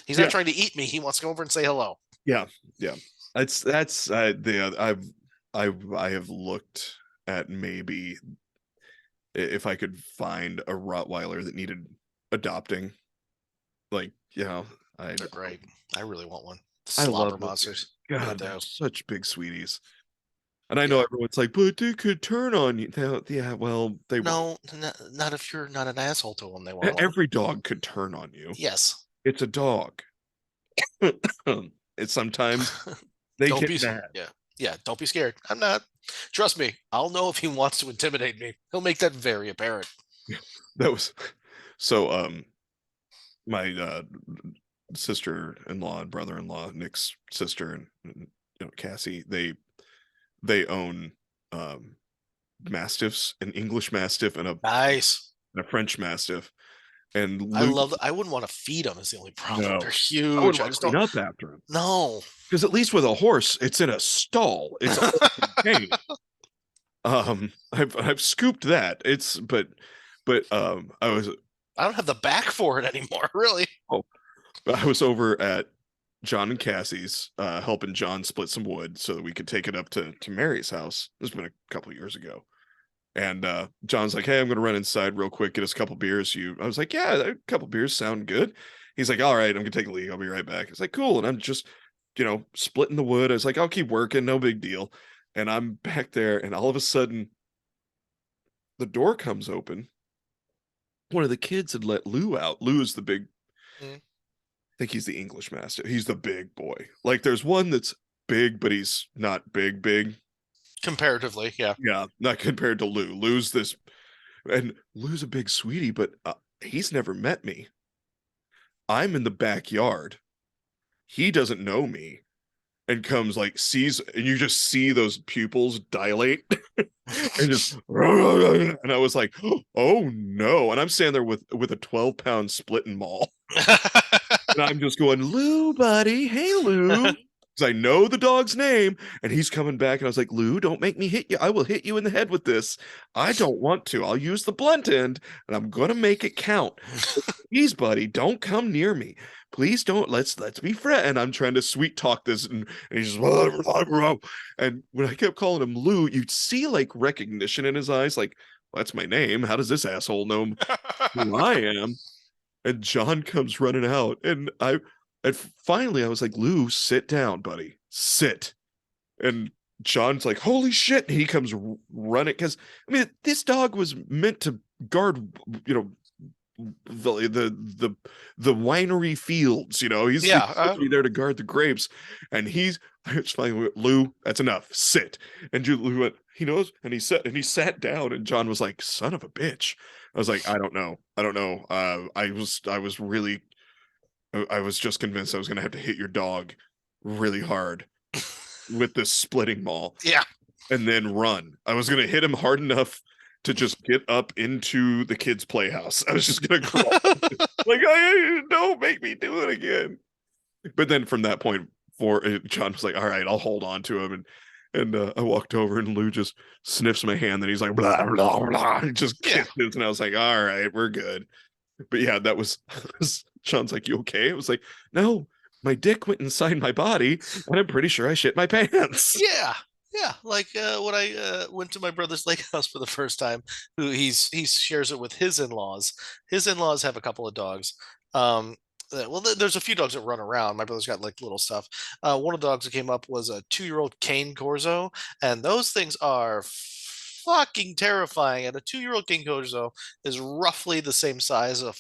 He's not Yeah, trying to eat me. He wants to come over and say hello. yeah, yeah. That's the I have looked at maybe if I could find a Rottweiler that needed adopting. Like, I They're great. I really want one. I Slobber love those guys. monsters. Really God, they're do. such big sweeties. And I know Yeah. everyone's like, but they could turn on you. Yeah, well, they won't. No, not if you're not an asshole to them. They won't. Every dog could turn on you. Yes. It's a dog. It's sometimes they Don't get be. mad. Yeah. Yeah. Don't be scared. I'm not. Trust me. I'll know if he wants to intimidate me. He'll make that very apparent. That was so. My sister-in-law and brother-in-law, Nick's sister, and Cassie, they own mastiffs, an English mastiff Nice. and a French mastiff. And I Luke, love. I wouldn't want to feed them. Is the only problem. no, They're I wouldn't huge. I want to just clean don't. up after him No. because at least with a horse, it's in a stall. It's all contained. I've scooped that. But I was I don't have the back for it anymore. Really. oh, I was over at John and Cassie's, helping John split some wood so that we could take it up to Mary's house. This has been a couple years ago. And John's like, "Hey, I'm gonna run inside real quick, get us a couple beers." I was like, "Yeah, a couple beers sound good." He's like, "All right, I'm gonna take a leak. I'll be right back." It's like, "Cool." And I'm just, splitting the wood. I was like, "I'll keep working, no big deal." And I'm back there, and all of a sudden, the door comes open. One of the kids had let Lou out. Lou is the big, Mm. I think he's the English master. He's the big boy. Like, there's one that's big, but he's not big, big. Comparatively, yeah. Yeah, not compared to Lou. And Lou's a big sweetie, but he's never met me. I'm in the backyard. He doesn't know me and comes like sees, and you just see those pupils dilate and just, and I was like, oh no. And I'm standing there with a 12-pound splitting maul. And I'm just going, Lou, buddy. Hey, Lou. Because I know the dog's name. And he's coming back. And I was like, Lou, don't make me hit you. I will hit you in the head with this. I don't want to. I'll use the blunt end and I'm going to make it count. Please, buddy, don't come near me. Please don't. Let's be friends. And I'm trying to sweet talk this. And he's just, and when I kept calling him Lou, you'd see like recognition in his eyes. Like, well, that's my name. How does this asshole know who I am? And John comes running out, and finally I was like, Lou, sit down, buddy, sit. And John's like, holy shit. And he comes running because I mean, this dog was meant to guard, you know, the winery fields. He's Yeah. supposed to be there to guard the grapes, and it's fine. Lou, that's enough. Sit. And Lou went, he knows, and he sat down, and John was like, son of a bitch. I was like, I don't know. I was just convinced I was gonna have to hit your dog really hard with this splitting maul Yeah. and then run. I was gonna hit him hard enough to just get up into the kids' playhouse. I was just gonna crawl. Like, don't make me do it again. But then from that point John was like, all right, I'll hold on to him. And I walked over and Lou just sniffs my hand. Then he's like, blah, blah, blah. He just Yeah. kisses. And I was like, all right, we're good. But yeah, that was, Sean's like, you okay? I was like, no, my dick went inside my body and I'm pretty sure I shit my pants. Yeah. Yeah. Like when I went to my brother's lake house for the first time, he shares it with his in-laws. His in-laws have a couple of dogs. Well, there's a few dogs that run around. My brother's got like little stuff. One of the dogs that came up was a 2-year-old cane corso, and those things are fucking terrifying. And a 2-year-old cane corso is roughly the same size as a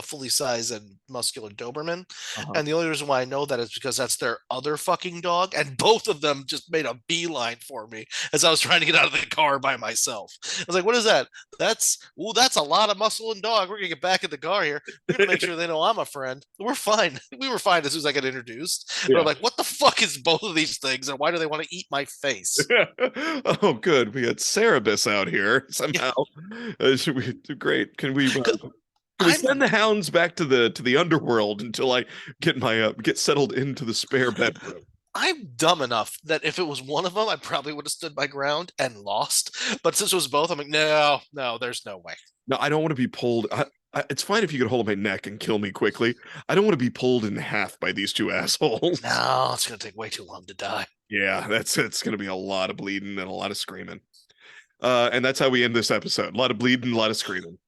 fully sized and muscular Doberman. Uh-huh. And the only reason why I know that is because that's their other fucking dog. And both of them just made a beeline for me as I was trying to get out of the car by myself. I was like, what is that? That's a lot of muscle and dog. We're gonna get back in the car here. We're gonna make sure they know I'm a friend. We're fine. We were fine as soon as I got introduced. But Yeah. I'm like, what the fuck is both of these things? And why do they want to eat my face? Oh, good. We had Cerebus out here somehow. Great. Can we? Can we I'm send the hounds back to the underworld until I get settled into the spare bedroom? I'm dumb enough that if it was one of them, I probably would have stood my ground and lost. But since it was both, I'm like, no, no, there's no way. No, I don't want to be pulled. It's fine if you could hold my neck and kill me quickly. I don't want to be pulled in half by these two assholes. No, it's gonna take way too long to die. Yeah, that's it's going to be a lot of bleeding and a lot of screaming. And that's how we end this episode. A lot of bleeding, a lot of screaming.